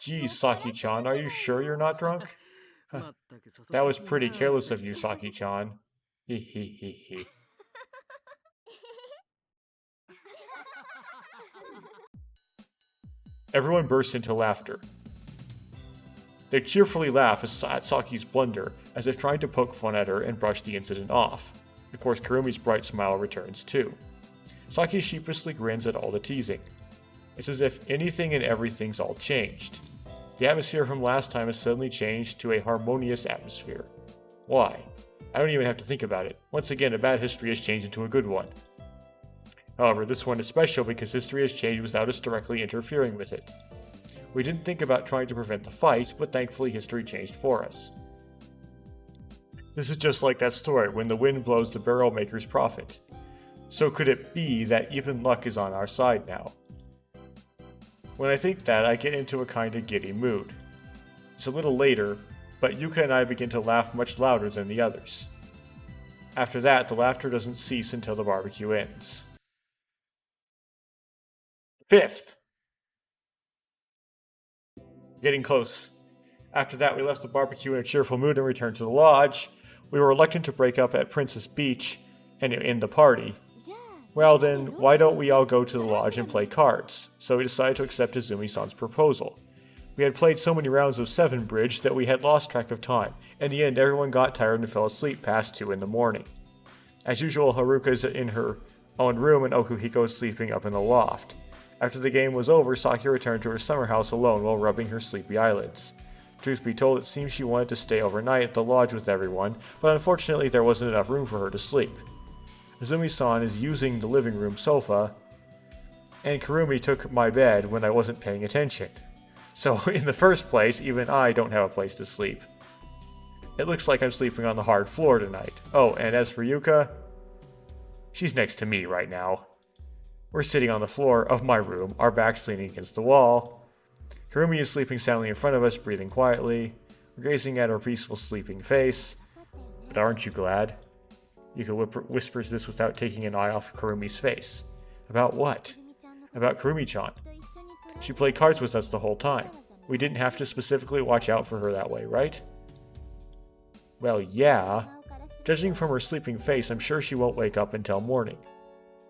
Geez, Saki-chan, are you sure you're not drunk? That was pretty careless of you, Saki-chan. He he he he. Everyone bursts into laughter. They cheerfully laugh at Saki's blunder, as if trying to poke fun at her and brush the incident off. Of course, Kurumi's bright smile returns too. Saki sheepishly grins at all the teasing. It's as if anything and everything's all changed. The atmosphere from last time has suddenly changed to a harmonious atmosphere. Why? I don't even have to think about it. Once again, a bad history has changed into a good one. However, this one is special because history has changed without us directly interfering with it. We didn't think about trying to prevent the fight, but thankfully history changed for us. This is just like that story, when the wind blows the barrel maker's profit. So could it be that even luck is on our side now? When I think that, I get into a kind of giddy mood. It's a little later, but Yuka and I begin to laugh much louder than the others. After that, the laughter doesn't cease until the barbecue ends. 5th! Getting close. After that, we left the barbecue in a cheerful mood and returned to the lodge. We were reluctant to break up at Princess Beach and end the party. Well then, why don't we all go to the lodge and play cards? So we decided to accept Izumi-san's proposal. We had played so many rounds of 7 bridge that we had lost track of time. In the end, everyone got tired and fell asleep past 2 in the morning. As usual, Haruka is in her own room and Okuhiko is sleeping up in the loft. After the game was over, Saki returned to her summer house alone while rubbing her sleepy eyelids. Truth be told, it seems she wanted to stay overnight at the lodge with everyone, but unfortunately there wasn't enough room for her to sleep. Izumi-san is using the living room sofa, and Kurumi took my bed when I wasn't paying attention. So in the first place, even I don't have a place to sleep. It looks like I'm sleeping on the hard floor tonight. Oh, and as for Yuka, she's next to me right now. We're sitting on the floor of my room, our backs leaning against the wall. Kurumi is sleeping soundly in front of us, breathing quietly. We're gazing at her peaceful sleeping face. But aren't you glad? Yuka whispers this without taking an eye off Kurumi's face. About what? About Kurumi-chan. She played cards with us the whole time. We didn't have to specifically watch out for her that way, right? Well, yeah. Judging from her sleeping face, I'm sure she won't wake up until morning.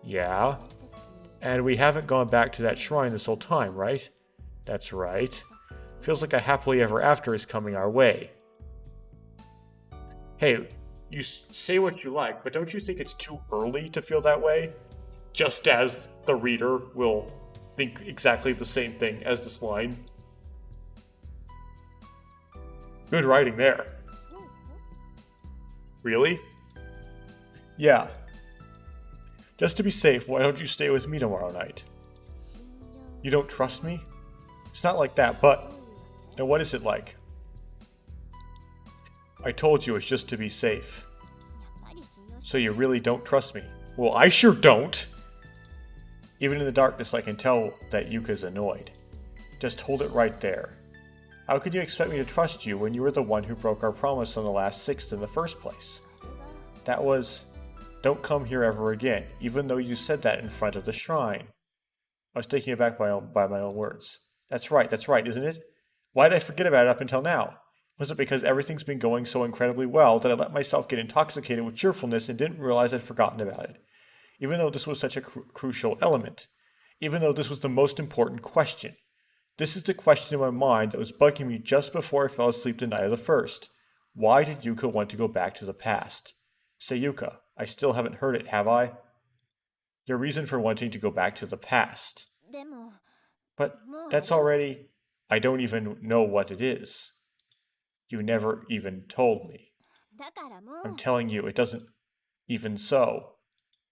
Yeah. And we haven't gone back to that shrine this whole time, right? That's right. Feels like a happily ever after is coming our way. Hey, you say what you like, but don't you think it's too early to feel that way? Just as the reader will think exactly the same thing as this line. Good writing there. Really? Yeah. Just to be safe, why don't you stay with me tomorrow night? You don't trust me? It's not like that, but... Now what is it like? I told you it's just to be safe. So you really don't trust me? Well, I sure don't! Even in the darkness, I can tell that Yuka's annoyed. Just hold it right there. How could you expect me to trust you when you were the one who broke our promise on the last 6th in the first place? That was, don't come here ever again, even though you said that in front of the shrine. I was taken aback by my own words. That's right, isn't it? Why did I forget about it up until now? Was it because everything's been going so incredibly well that I let myself get intoxicated with cheerfulness and didn't realize I'd forgotten about it? Even though this was such a crucial element. Even though this was the most important question. This is the question in my mind that was bugging me just before I fell asleep the night of the 1st. Why did Yuka want to go back to the past? Say, Yuka, I still haven't heard it, have I? Your reason for wanting to go back to the past. But that's already... I don't even know what it is. You never even told me. I'm telling you, it doesn't... Even so,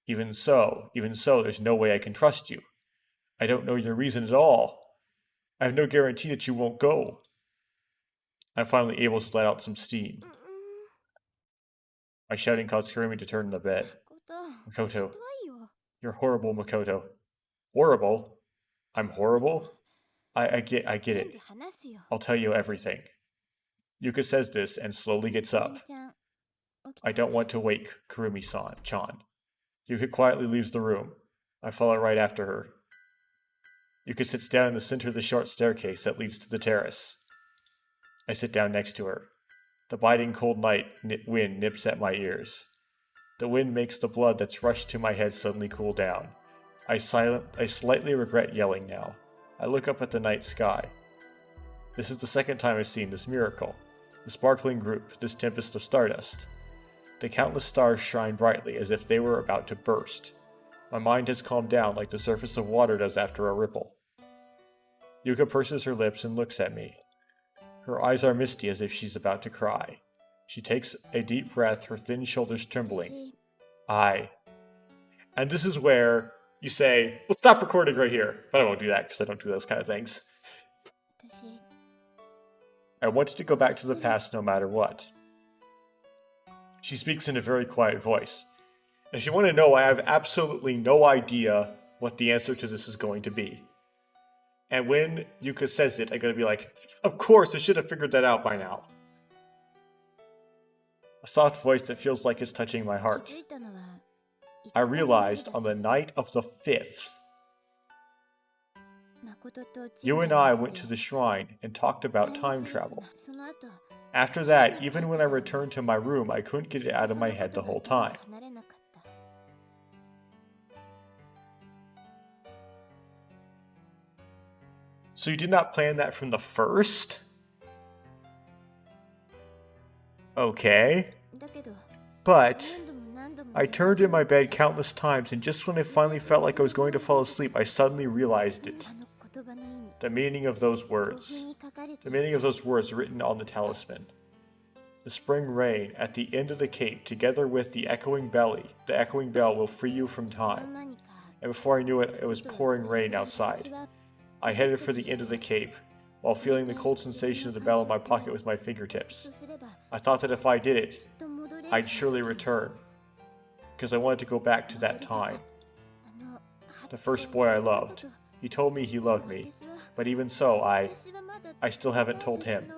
there's no way I can trust you. I don't know your reason at all. I have no guarantee that you won't go. I'm finally able to let out some steam. My shouting caused Kurumi to turn in the bed. Makoto. You're horrible, Makoto. Horrible? I'm horrible? I get it. I'll tell you everything. Yuka says this and slowly gets up. I don't want to wake Kurumi-chan. Yuka quietly leaves the room. I follow right after her. Yuka sits down in the center of the short staircase that leads to the terrace. I sit down next to her. The biting cold night wind nips at my ears. The wind makes the blood that's rushed to my head suddenly cool down. I slightly regret yelling now. I look up at the night sky. This is the second time I've seen this miracle. The sparkling group, this tempest of stardust. The countless stars shine brightly as if they were about to burst. My mind has calmed down like the surface of water does after a ripple. Yuka purses her lips and looks at me. Her eyes are misty as if she's about to cry. She takes a deep breath, her thin shoulders trembling. And this is where you say, let's stop recording right here. But I won't do that because I don't do those kind of things. I wanted to go back to the past no matter what. She speaks in a very quiet voice. If you want to know, I have absolutely no idea what the answer to this is going to be. And when Yuka says it, I'm going to be like, of course, I should have figured that out by now. A soft voice that feels like it's touching my heart. I realized on the night of the 5th, you and I went to the shrine and talked about time travel. After that, even when I returned to my room, I couldn't get it out of my head the whole time. So you did not plan that from the first? Okay. But I turned in my bed countless times, and just when I finally felt like I was going to fall asleep, I suddenly realized it. The meaning of those words. The meaning of those words written on the talisman. The spring rain at the end of the cape, together with the echoing bell will free you from time. And before I knew it, it was pouring rain outside. I headed for the end of the cape, while feeling the cold sensation of the bell in my pocket with my fingertips. I thought that if I did it, I'd surely return, because I wanted to go back to that time. The first boy I loved. He told me he loved me, but even so, I still haven't told him.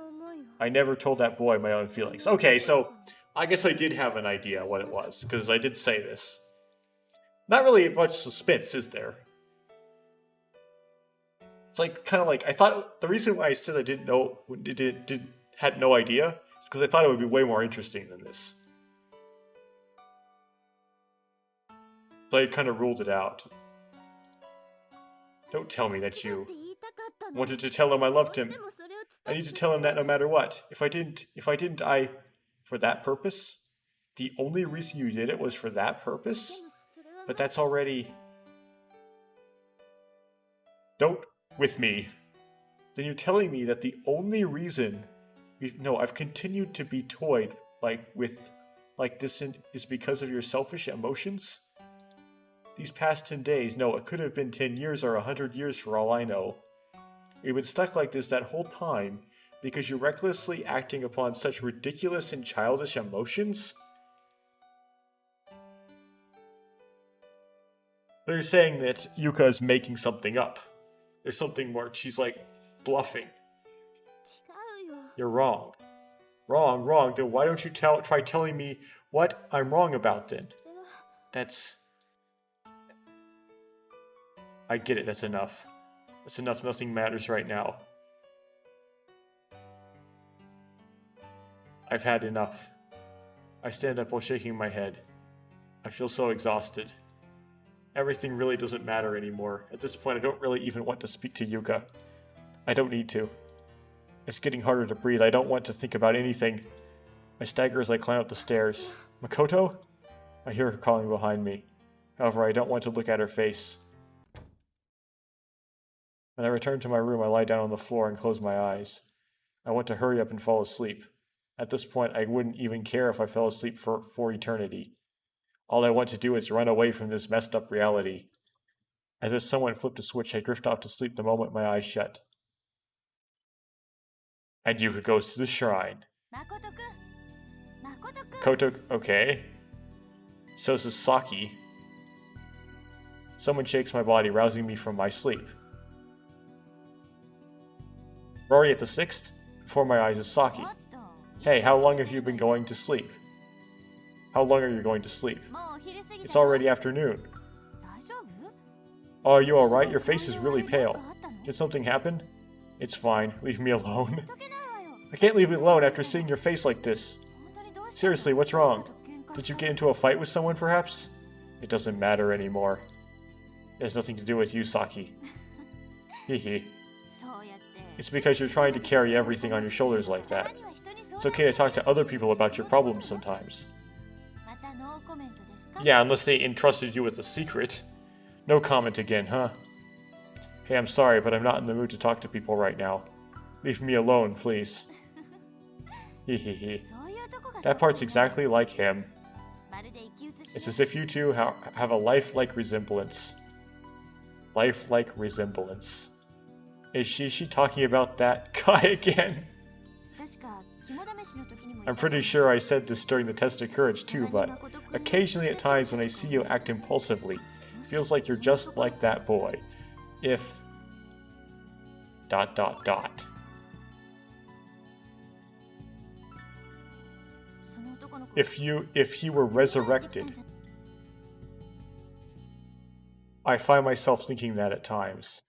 I never told that boy my own feelings. Okay, so I guess I did have an idea what it was, because I did say this. Not really much suspense, is there? It's like, kind of like, I thought, the reason why I said I didn't know, had no idea, is because I thought it would be way more interesting than this. So I kind of ruled it out. Don't tell me that you wanted to tell him I loved him. I need to tell him that no matter what. If I didn't, for that purpose? The only reason you did it was for that purpose? But that's already... Don't with me. Then you're telling me that the only reason... No, I've continued to be toyed like this is because of your selfish emotions? These past 10 days, no, it could have been 10 years or 100 years for all I know. You've been stuck like this that whole time because you're recklessly acting upon such ridiculous and childish emotions? They're saying that Yuka is making something up. There's something more, she's like bluffing. You're wrong. Wrong. Then why don't you try telling me what I'm wrong about then? That's... I get it, that's enough. That's enough, nothing matters right now. I've had enough. I stand up while shaking my head. I feel so exhausted. Everything really doesn't matter anymore. At this point, I don't really even want to speak to Yuka. I don't need to. It's getting harder to breathe. I don't want to think about anything. I stagger as I climb up the stairs. Makoto? I hear her calling behind me. However, I don't want to look at her face. When I return to my room, I lie down on the floor and close my eyes. I want to hurry up and fall asleep. At this point, I wouldn't even care if I fell asleep for eternity. All I want to do is run away from this messed up reality. As if someone flipped a switch, I drift off to sleep the moment my eyes shut. And Yuka goes to the shrine. Koto, okay. So is Saki. Someone shakes my body, rousing me from my sleep. We're already at the 6th? Before my eyes is Saki. Hey, how long have you been going to sleep? How long are you going to sleep? It's already afternoon. Oh, are you alright? Your face is really pale. Did something happen? It's fine. Leave me alone. I can't leave you alone after seeing your face like this. Seriously, what's wrong? Did you get into a fight with someone, perhaps? It doesn't matter anymore. It has nothing to do with you, Saki. Hehe. It's because you're trying to carry everything on your shoulders like that. It's okay to talk to other people about your problems sometimes. Yeah, unless they entrusted you with a secret. No comment again, huh? Hey, I'm sorry, but I'm not in the mood to talk to people right now. Leave me alone, please. Hehehe. That part's exactly like him. It's as if you two have a lifelike resemblance. Lifelike resemblance. Is she talking about that guy again? I'm pretty sure I said this during the test of courage too, but occasionally at times when I see you act impulsively, it feels like you're just like that boy. If... ... If he were resurrected. I find myself thinking that at times.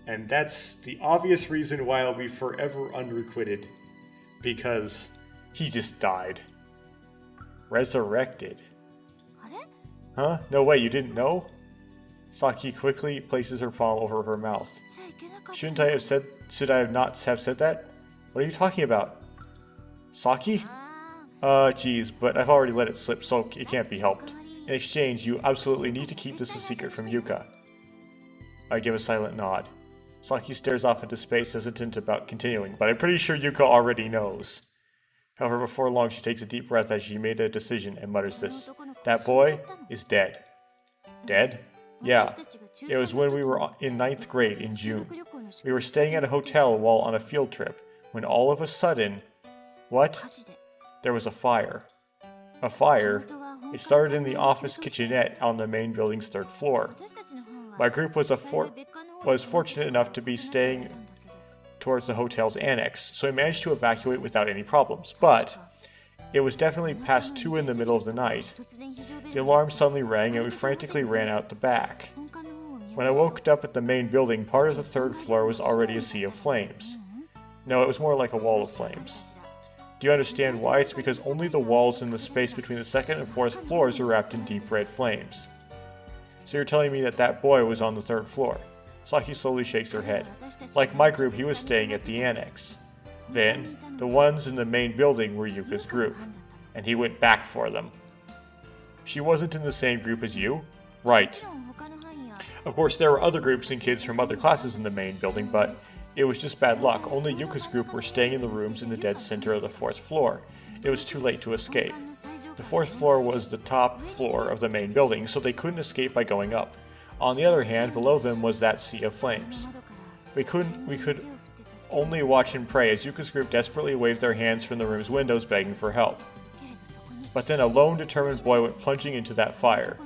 And that's the obvious reason why I'll be forever unrequited. Because he just died. Resurrected. Huh? No way, you didn't know? Saki quickly places her palm over her mouth. Should I have not have said that? What are you talking about? Saki? Geez, but I've already let it slip, so it can't be helped. In exchange, you absolutely need to keep this a secret from Yuka. I give a silent nod. Saki stares off into space, hesitant about continuing, but I'm pretty sure Yuka already knows. However, before long, she takes a deep breath as she made a decision and mutters this. That boy is dead. Dead? Yeah. It was when we were in 9th grade in June. We were staying at a hotel while on a field trip, when all of a sudden... What? There was a fire. A fire? It started in the office kitchenette on the main building's 3rd floor. My group was fortunate enough to be staying towards the hotel's annex, so we managed to evacuate without any problems, but it was definitely past 2 in the middle of the night. The alarm suddenly rang and we frantically ran out the back. When I woke up at the main building, part of the 3rd floor was already a sea of flames. No, it was more like a wall of flames. Do you understand why? It's because only the walls and the space between the 2nd and 4th floors were wrapped in deep red flames. So you're telling me that that boy was on the 3rd floor? Saki slowly shakes her head. Like my group, he was staying at the annex. Then, the ones in the main building were Yuka's group, and he went back for them. She wasn't in the same group as you? Right. Of course, there were other groups and kids from other classes in the main building, but it was just bad luck. Only Yuka's group were staying in the rooms in the dead center of the 4th floor. It was too late to escape. The 4th floor was the top floor of the main building, so they couldn't escape by going up. On the other hand, below them was that sea of flames. We could only watch and pray as Yuka's group desperately waved their hands from the room's windows begging for help. But then a lone, determined boy went plunging into that fire.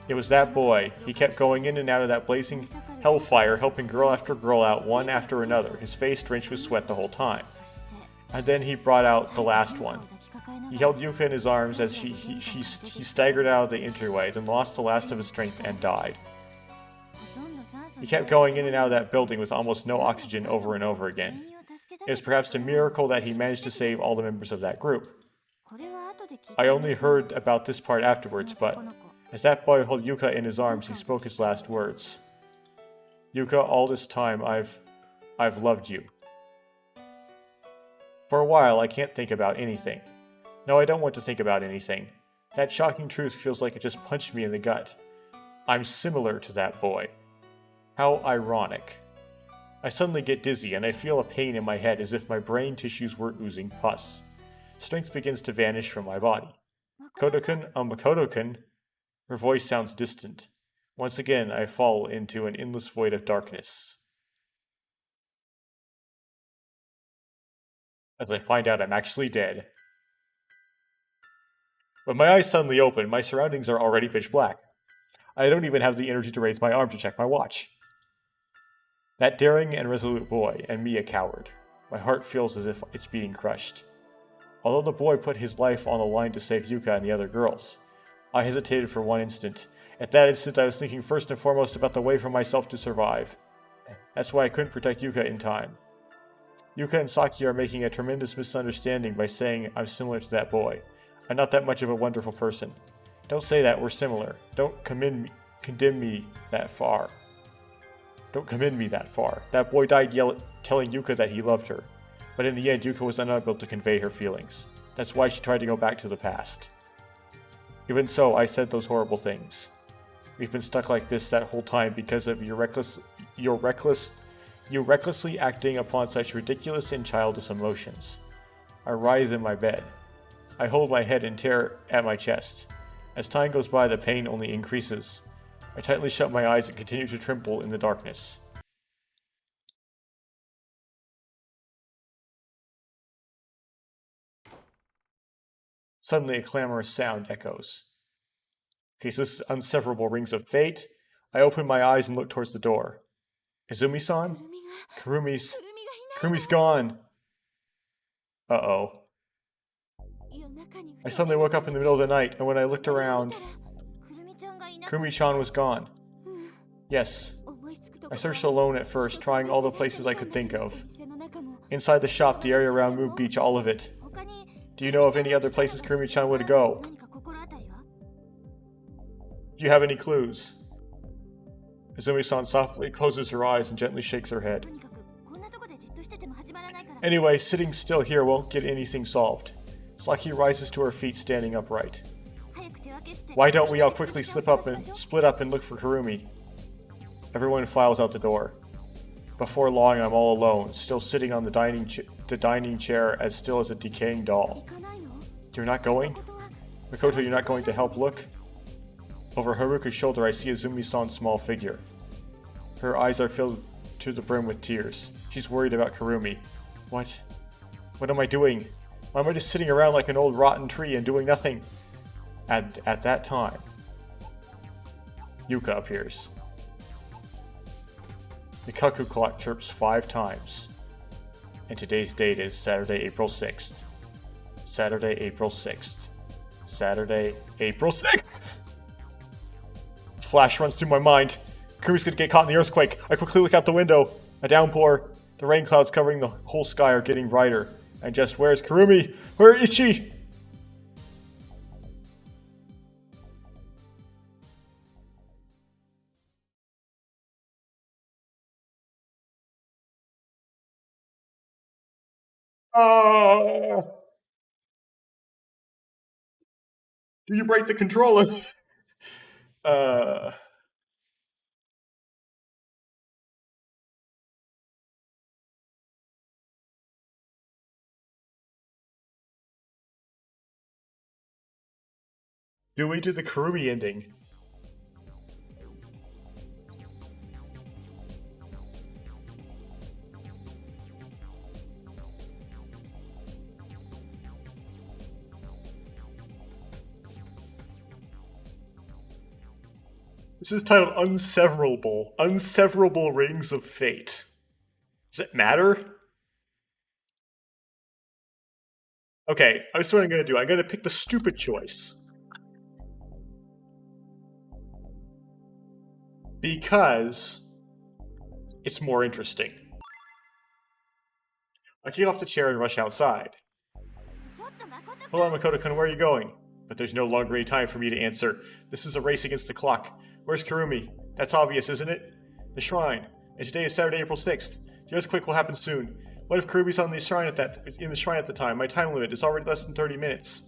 It was that boy. He kept going in and out of that blazing hellfire, helping girl after girl out one after another, his face drenched with sweat the whole time. And then he brought out the last one. He held Yuka in his arms as he staggered out of the entryway, then lost the last of his strength and died. He kept going in and out of that building with almost no oxygen over and over again. It was perhaps a miracle that he managed to save all the members of that group. I only heard about this part afterwards, but as that boy held Yuka in his arms, he spoke his last words. Yuka, all this time I've loved you. For a while, I can't think about anything. No, I don't want to think about anything. That shocking truth feels like it just punched me in the gut. I'm similar to that boy. How ironic. I suddenly get dizzy and I feel a pain in my head as if my brain tissues were oozing pus. Strength begins to vanish from my body. Makoto-kun, Makoto-kun. Her voice sounds distant. Once again, I fall into an endless void of darkness. As I find out I'm actually dead. When my eyes suddenly open, my surroundings are already pitch black. I don't even have the energy to raise my arm to check my watch. That daring and resolute boy, and me a coward. My heart feels as if it's being crushed. Although the boy put his life on the line to save Yuka and the other girls, I hesitated for one instant. At that instant, I was thinking first and foremost about the way for myself to survive. That's why I couldn't protect Yuka in time. Yuka and Saki are making a tremendous misunderstanding by saying I'm similar to that boy. I'm not that much of a wonderful person. Don't say that, we're similar. Don't condemn me that far. Don't commend me that far. That boy died telling Yuka that he loved her. But in the end, Yuka was unable to convey her feelings. That's why she tried to go back to the past. Even so, I said those horrible things. We've been stuck like this that whole time because of you recklessly acting upon such ridiculous and childish emotions. I writhe in my bed. I hold my head and tear at my chest. As time goes by, the pain only increases. I tightly shut my eyes and continue to tremble in the darkness. Suddenly, a clamorous sound echoes. Okay, so this is unseverable rings of fate. I open my eyes and look towards the door. Izumi-san? Kurumi's gone. Uh-oh. I suddenly woke up in the middle of the night, and when I looked around, Kurumi-chan was gone. Yes. I searched alone at first, trying all the places I could think of. Inside the shop, the area around Moon Beach, all of it. Do you know of any other places Kurumi-chan would go? Do you have any clues? Izumi-san softly closes her eyes and gently shakes her head. Anyway, sitting still here won't get anything solved. Saki rises to her feet, standing upright. Why don't we all quickly split up and look for Kurumi? Everyone files out the door. Before long, I'm all alone, still sitting on the dining chair as still as a decaying doll. You're not going? Makoto, you're not going to help look? Over Haruka's shoulder, I see Azumi-san's small figure. Her eyes are filled to the brim with tears. She's worried about Kurumi. What? What am I doing? Why am I just sitting around like an old rotten tree and doing nothing? At that time, Yuka appears. The cuckoo clock chirps 5 times. And today's date is Saturday, April 6th. Saturday, April 6th. Saturday, April 6th! Flash runs through my mind. Kurumi's gonna get caught in the earthquake. I quickly look out the window. A downpour. The rain clouds covering the whole sky are getting brighter. And just where's Kurumi? Where is she? Oh! Do you break the controller? Do we do the Kurumi ending? This is titled Unseverable. Unseverable Rings of Fate. Does it matter? Okay, that's what I'm gonna do. I'm gonna pick the stupid choice. Because it's more interesting. I kick off the chair and rush outside. Hold on, Makoto-kun, where are you going? But there's no longer any time for me to answer. This is a race against the clock. Where's Kurumi? That's obvious, isn't it? The shrine. And today is Saturday, April 6th. The earthquake will happen soon. What if Kurumi's in the shrine at the time? My time limit is already less than 30 minutes.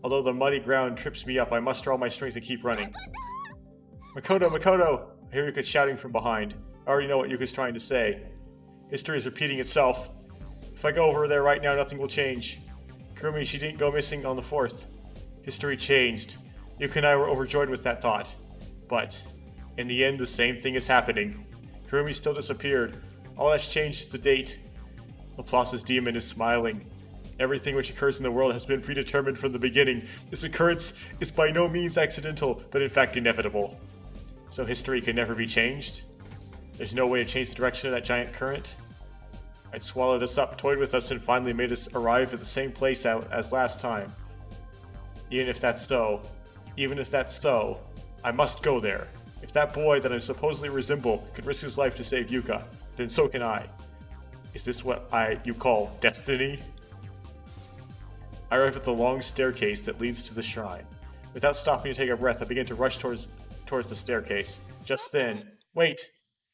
Although the muddy ground trips me up, I muster all my strength to keep running. Makoto, Makoto! I hear Yuka shouting from behind. I already know what Yuka's trying to say. History is repeating itself. If I go over there right now, nothing will change. Kurumi, she didn't go missing on the 4th. History changed. Yuka and I were overjoyed with that thought. But, in the end, the same thing is happening. Kurumi still disappeared. All that's changed is the date. Laplace's demon is smiling. Everything which occurs in the world has been predetermined from the beginning. This occurrence is by no means accidental, but in fact inevitable. So history can never be changed? There's no way to change the direction of that giant current? I'd swallowed us up, toyed with us, and finally made us arrive at the same place as last time. Even if that's so, I must go there. If that boy that I supposedly resemble could risk his life to save Yuka, then so can I. Is this what you call destiny? I arrive at the long staircase that leads to the shrine. Without stopping to take a breath, I begin to rush towards the staircase. Just then, wait!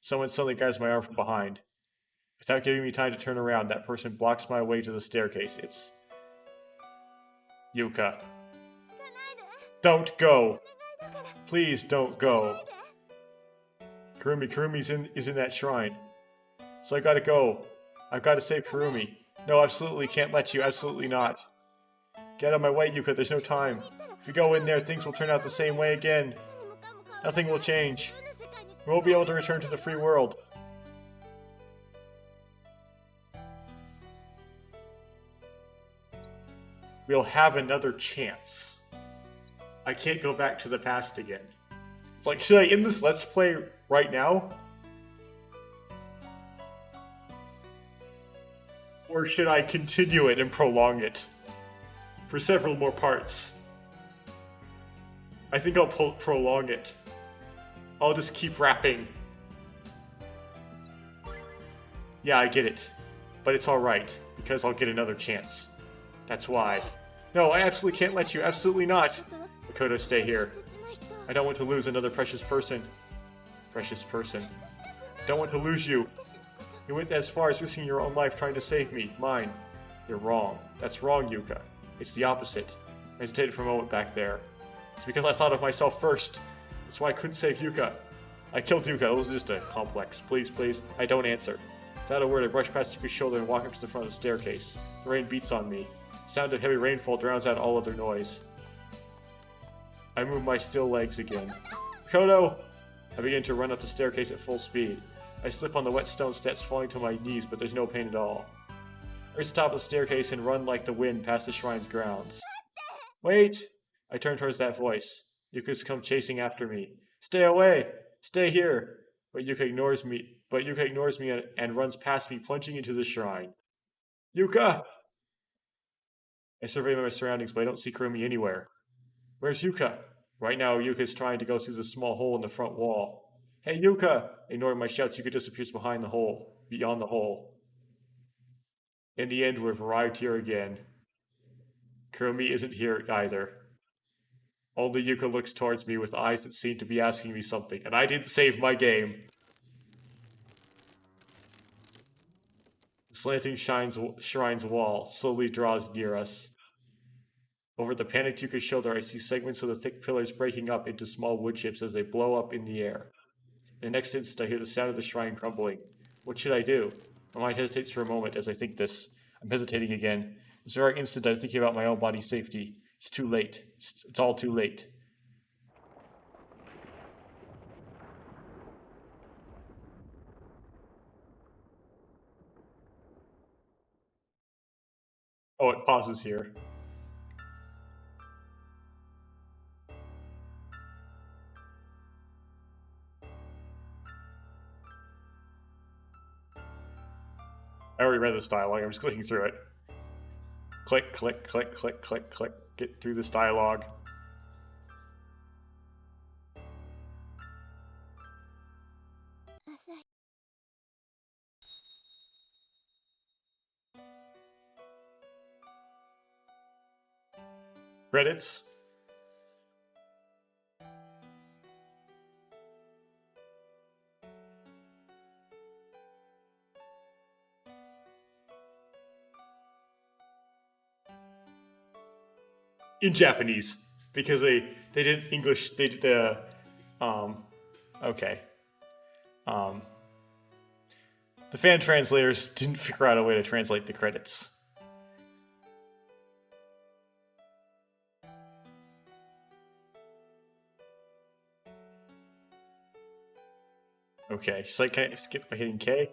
Someone suddenly grabs my arm from behind. Without giving me time to turn around, that person blocks my way to the staircase. It's Yuka. Don't go! Please don't go. Kurumi is in that shrine. So I gotta go. I've gotta save Kurumi. No, absolutely can't let you. Absolutely not. Get out of my way, Yuka. There's no time. If you go in there, things will turn out the same way again. Nothing will change. We won't be able to return to the free world. We'll have another chance. I can't go back to the past again. It's like, should I end this Let's Play right now? Or should I continue it and prolong it for several more parts? I think I'll prolong it. I'll just keep rapping. Yeah, I get it. But it's alright, because I'll get another chance. That's why. No, I absolutely can't let you. Absolutely not. Makoto, stay here. I don't want to lose another precious person. Precious person. Don't want to lose you. You went as far as risking your own life trying to save me. Mine. You're wrong. That's wrong, Yuka. It's the opposite. I hesitated for a moment back there. It's because I thought of myself first. That's why I couldn't save Yuka. I killed Yuka. It was just a complex. Please, please. I don't answer. Without a word, I brush past Yuka's shoulder and walk up to the front of the staircase. The rain beats on me. The sound of heavy rainfall drowns out all other noise. I move my still legs again. Kodo! I begin to run up the staircase at full speed. I slip on the wet stone steps, falling to my knees, but there's no pain at all. I reach the top of the staircase and run like the wind past the shrine's grounds. Wait! I turn towards that voice. Yuka's come chasing after me. Stay away! Stay here! But Yuka ignores me. And runs past me, plunging into the shrine. Yuka! I survey my surroundings, but I don't see Kurumi anywhere. Where's Yuka? Right now, Yuka's trying to go through the small hole in the front wall. Hey, Yuka! Ignoring my shouts, Yuka disappears beyond the hole. In the end, we've arrived here again. Kurumi isn't here either. Only Yuka looks towards me with eyes that seem to be asking me something, and I didn't save my game. The slanting shrine's wall slowly draws near us. Over the panicked Yuka's shoulder, I see segments of the thick pillars breaking up into small wood chips as they blow up in the air. In the next instant, I hear the sound of the shrine crumbling. What should I do? My mind hesitates for a moment as I think this. I'm hesitating again. This very instant, I'm thinking about my own body's safety. It's too late. It's all too late. Oh, it pauses here. I already read this dialogue. I'm just clicking through it. Click, click, click, click, click, click. Get through this dialogue. Credits. In Japanese, because they did English. They did the okay. The fan translators didn't figure out a way to translate the credits. Okay, so can I skip by hitting K?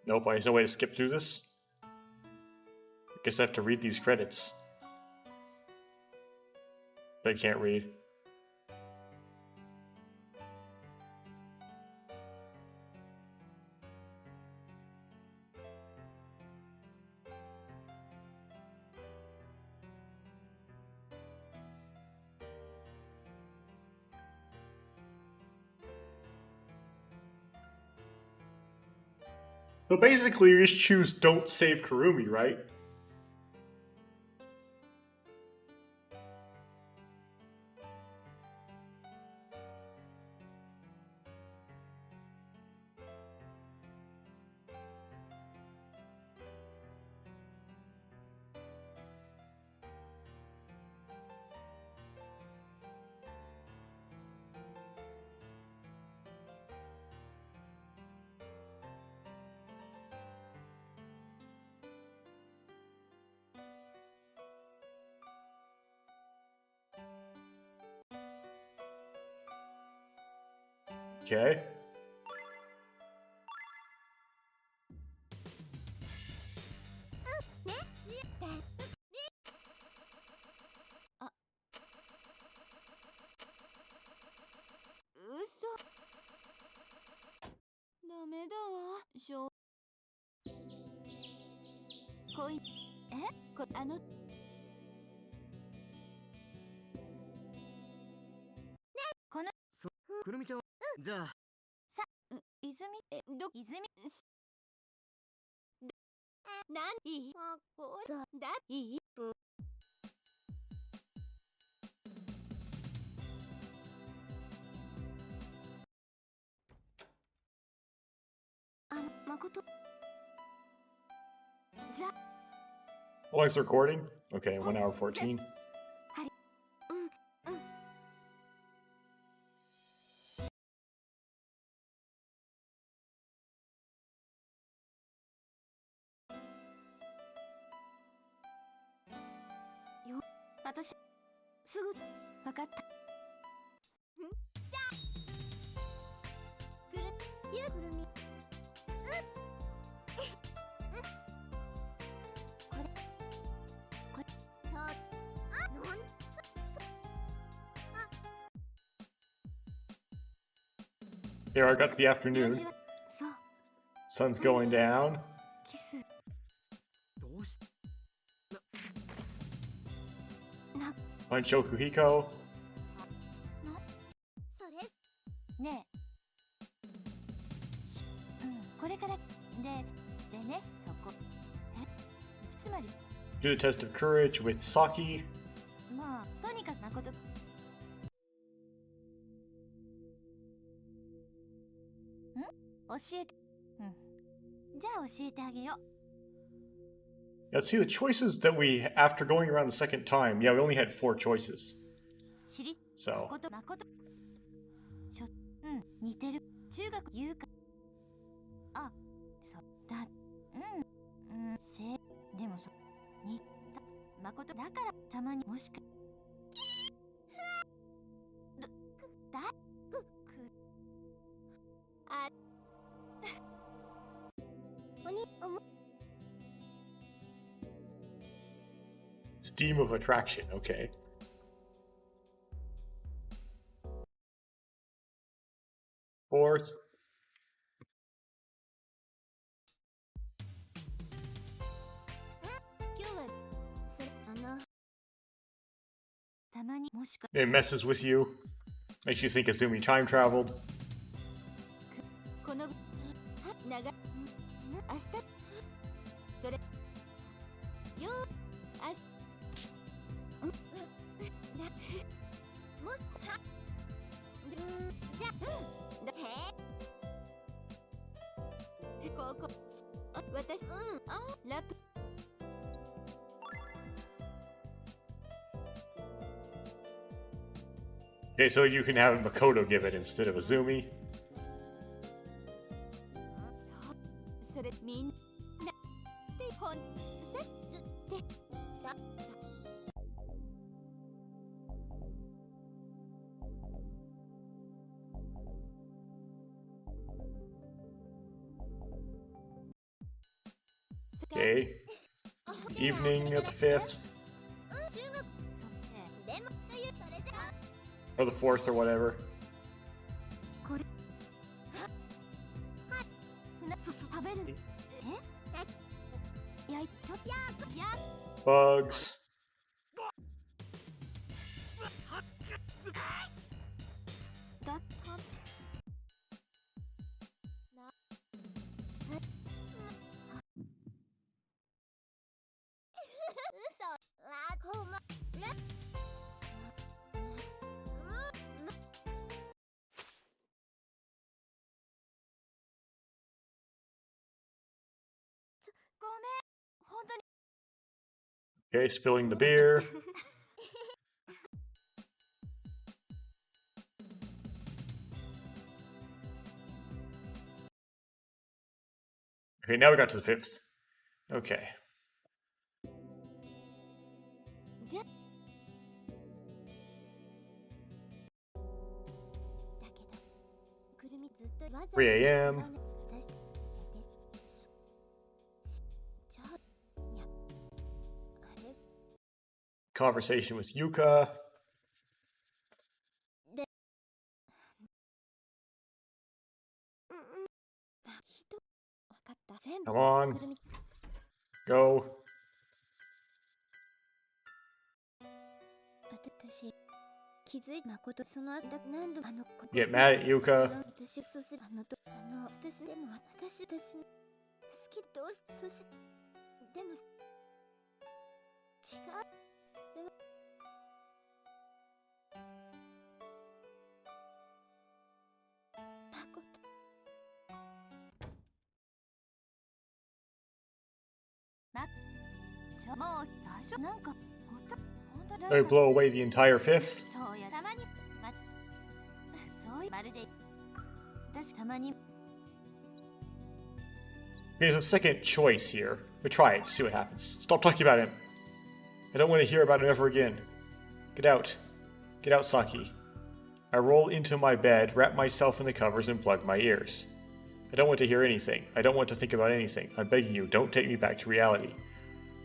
Nope, there's no way to skip through this. I guess I have to read these credits. But I can't read. So basically, you just choose don't save Kurumi, right? Okay. How long's the recording? Okay, 1 hour 14. Here, I got to the afternoon. Sun's going down. Find Shokuhiko. Do the test of courage with Saki. Now, see the choices that we, after going around the second time, yeah, we only had 4 choices. So. Steam of attraction, okay. Fourth. It messes with you. Makes you think Azumi time traveled. Okay, so you can have Makoto give it instead of Azumi. Okay. Evening of the 5th. Or the 4th or whatever. Bugs. Okay, spilling the beer. Okay, now we got to the 5th. Okay. Three a.m. Conversation with Yuka. Come on. Go. Get mad at Yuka. Let me blow away the entire fifth. There's a second choice here. But try it to see what happens. Stop talking about him. I don't want to hear about him ever again. Get out. Get out, Saki. I roll into my bed, wrap myself in the covers, and plug my ears. I don't want to hear anything. I don't want to think about anything. I'm begging you, don't take me back to reality.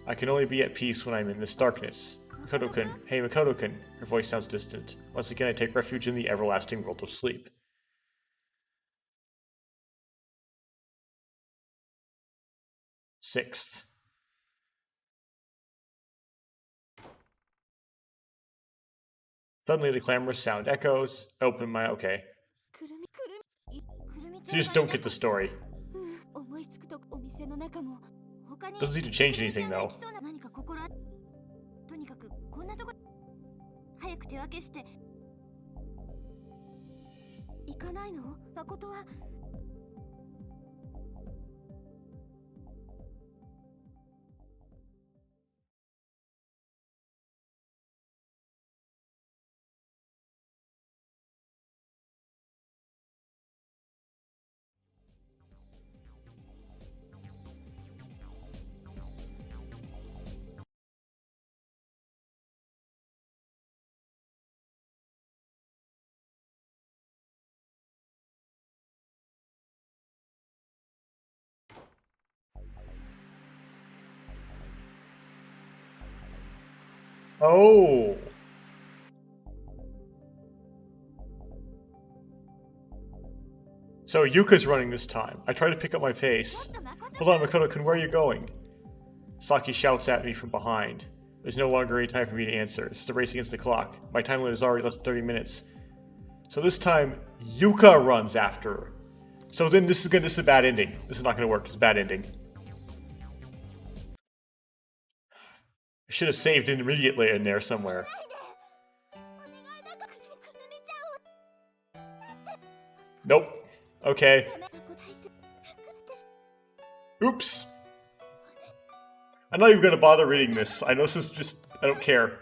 I can only be at peace when I'm in this darkness. Makoto-kun. Hey, Makoto-kun. Her voice sounds distant. Once again, I take refuge in the everlasting world of sleep. Sixth. Suddenly the clamorous sound echoes. I open my... okay. So you just don't get the story. Doesn't seem to change anything though. Oh! So Yuka's running this time. I try to pick up my pace. Hold on, Makoto-kun, where are you going? Saki shouts at me from behind. There's no longer any time for me to answer. It's the race against the clock. My time limit is already less than 30 minutes. So this time, Yuka runs after her. So then this is a bad ending. This is not gonna work. It's a bad ending. I should have saved it immediately in there somewhere. Nope. Okay. Oops. I'm not even gonna bother reading this. I know this is just... I don't care.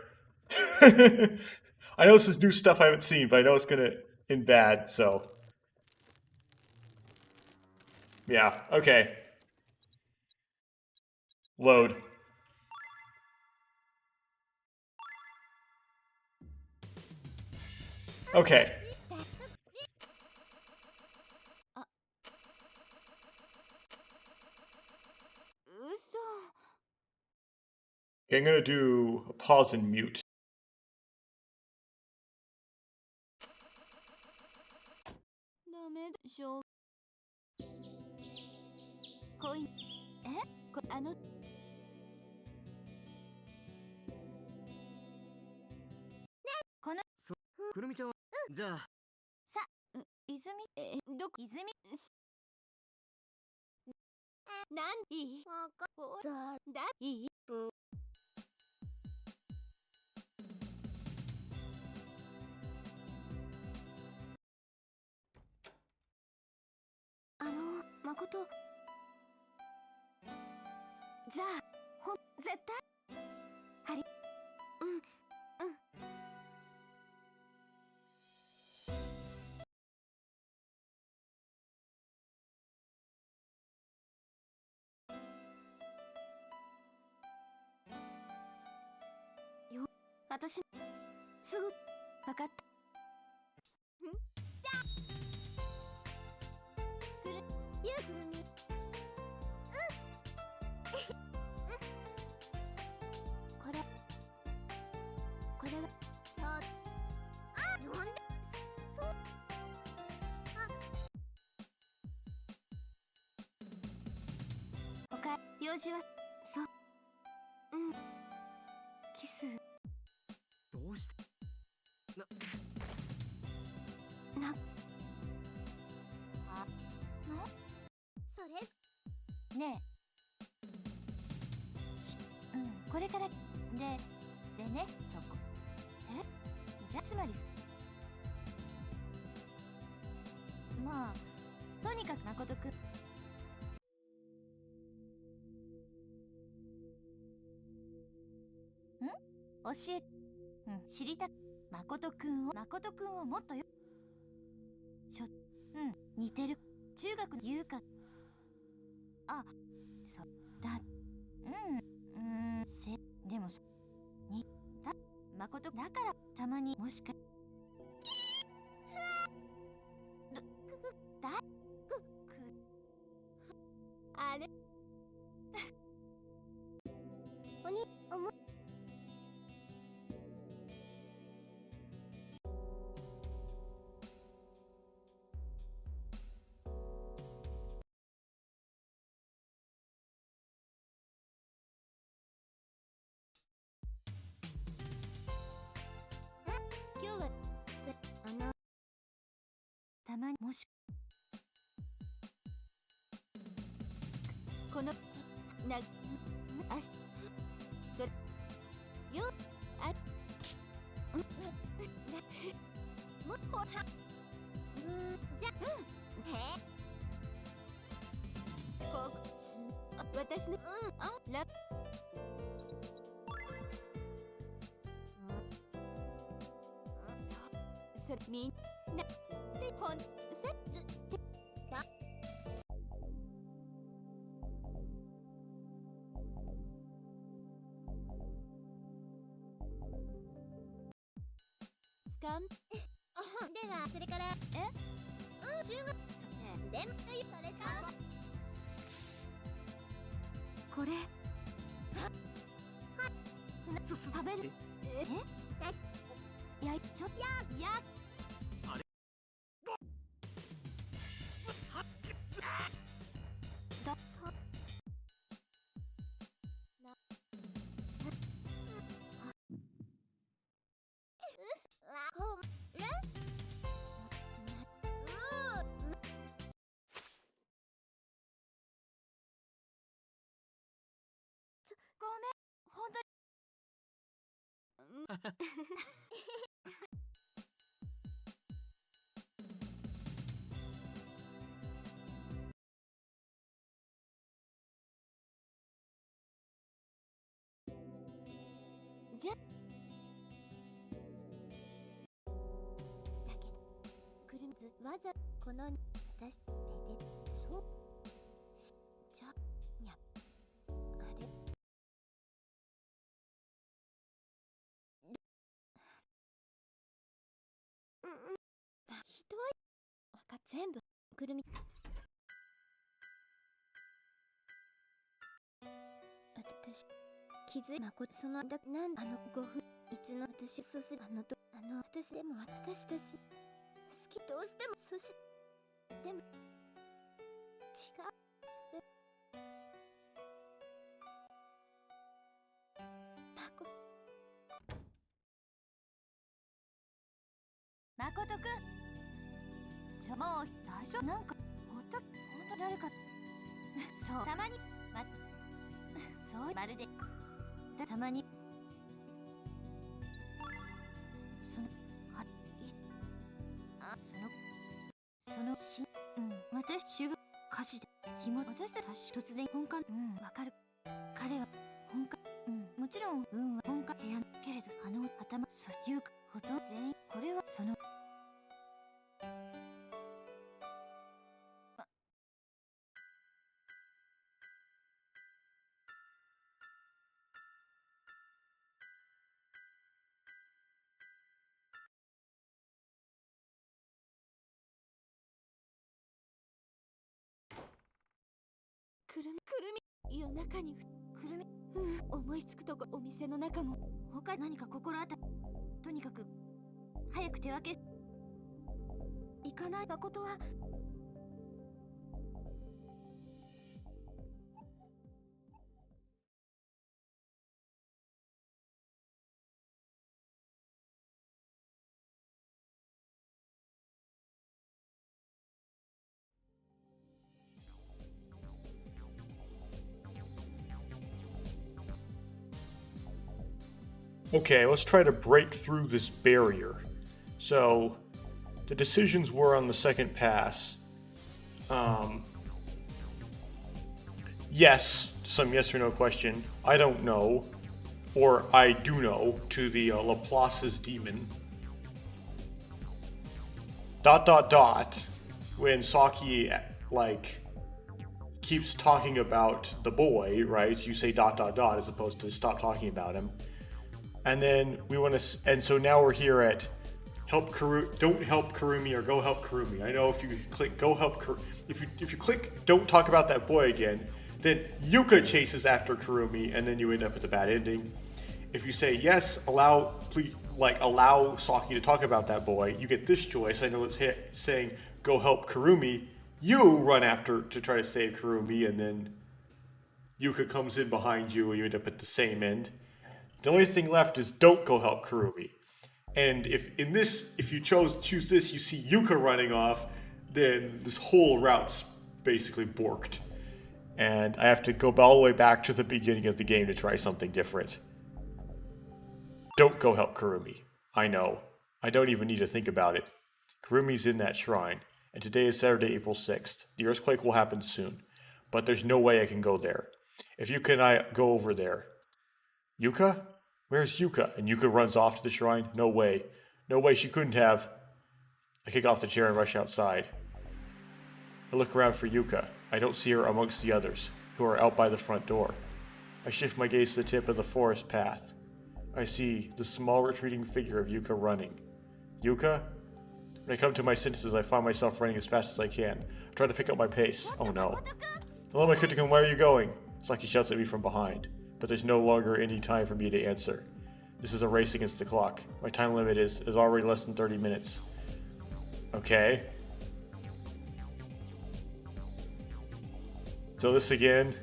I know this is new stuff I haven't seen, but I know it's gonna end bad, so... yeah, okay. Load. Okay. Okay, I'm gonna do a pause and mute. 教え、知りた。誠くんをもっとよ。似てる。中学の優香。あ、そうだ。でもにだ。誠だからたまにもしか。あれ。今日はたまにもしこのなあしそれよあもっほらじゃへこ私のラそれみんなでほんせだスカンではそれから中学それでもそれかこれ食べるやちょやあれだごめん本当にじゃだけど車わざこの私めでそうじゃにゃあれ人は全部くるみ私気づいまこそのだなん5分いつの私そす私でも私たち好きどうしてもそしでも違うそれ誠くんもう大丈夫なんかほんと誰かそうたまにそうまるでたまに私中学歌詞で私たち突然本館わかる彼は本館もちろんは本館部屋けれど頭言うかほとんど全員これはくるみ夜中にくるみ思いつくとこお店の中も他何か心当たりとにかく早く手分け行かない誠はOkay, let's try to break through this barrier. So, the decisions were on the second pass. Yes, to some yes or no question. I don't know. or I do know, to the Laplace's demon. ... When Saki, like, keeps talking about the boy, right? You say ... as opposed to stop talking about him. And then we want to, and so now we're here at don't help Kurumi or go help Kurumi. I know if you click go help if you click don't talk about that boy again, then Yuka chases after Kurumi, and then you end up with a bad ending. If you say yes, allow Saki to talk about that boy, you get this choice. I know it's saying go help Kurumi. You run after to try to save Kurumi, and then Yuka comes in behind you, and you end up at the same end. The only thing left is don't go help Kurumi. And if you choose this, you see Yuka running off, then this whole route's basically borked. And I have to go all the way back to the beginning of the game to try something different. Don't go help Kurumi. I know. I don't even need to think about it. Kurumi's in that shrine, and today is Saturday, April 6th. The earthquake will happen soon, but there's no way I can go there. If Yuka and I go over there... Yuka? Where's Yuka? And Yuka runs off to the shrine? No way. No way, she couldn't have. I kick off the chair and rush outside. I look around for Yuka. I don't see her amongst the others, who are out by the front door. I shift my gaze to the tip of the forest path. I see the small retreating figure of Yuka running. Yuka? When I come to my senses, I find myself running as fast as I can. I try to pick up my pace. Oh no. Hello, my Kutakun, where are you going? Saki shouts at me from behind, but there's no longer any time for me to answer. This is a race against the clock. My time limit is already less than 30 minutes. Okay. So this again.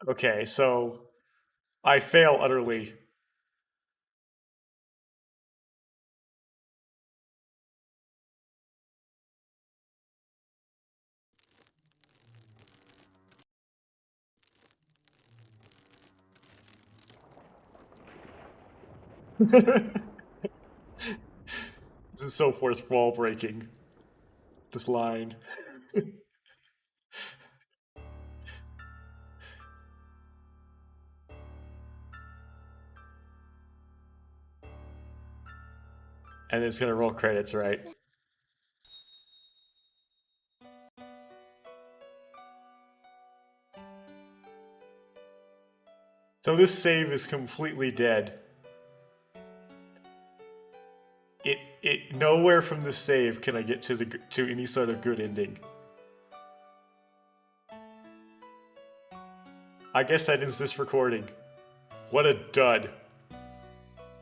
Okay, so I fail utterly. This is so fourth wall breaking. This line. And it's gonna roll credits, right? So this save is completely dead. It nowhere from this save can I get to any sort of good ending. I guess that ends this recording. What a dud.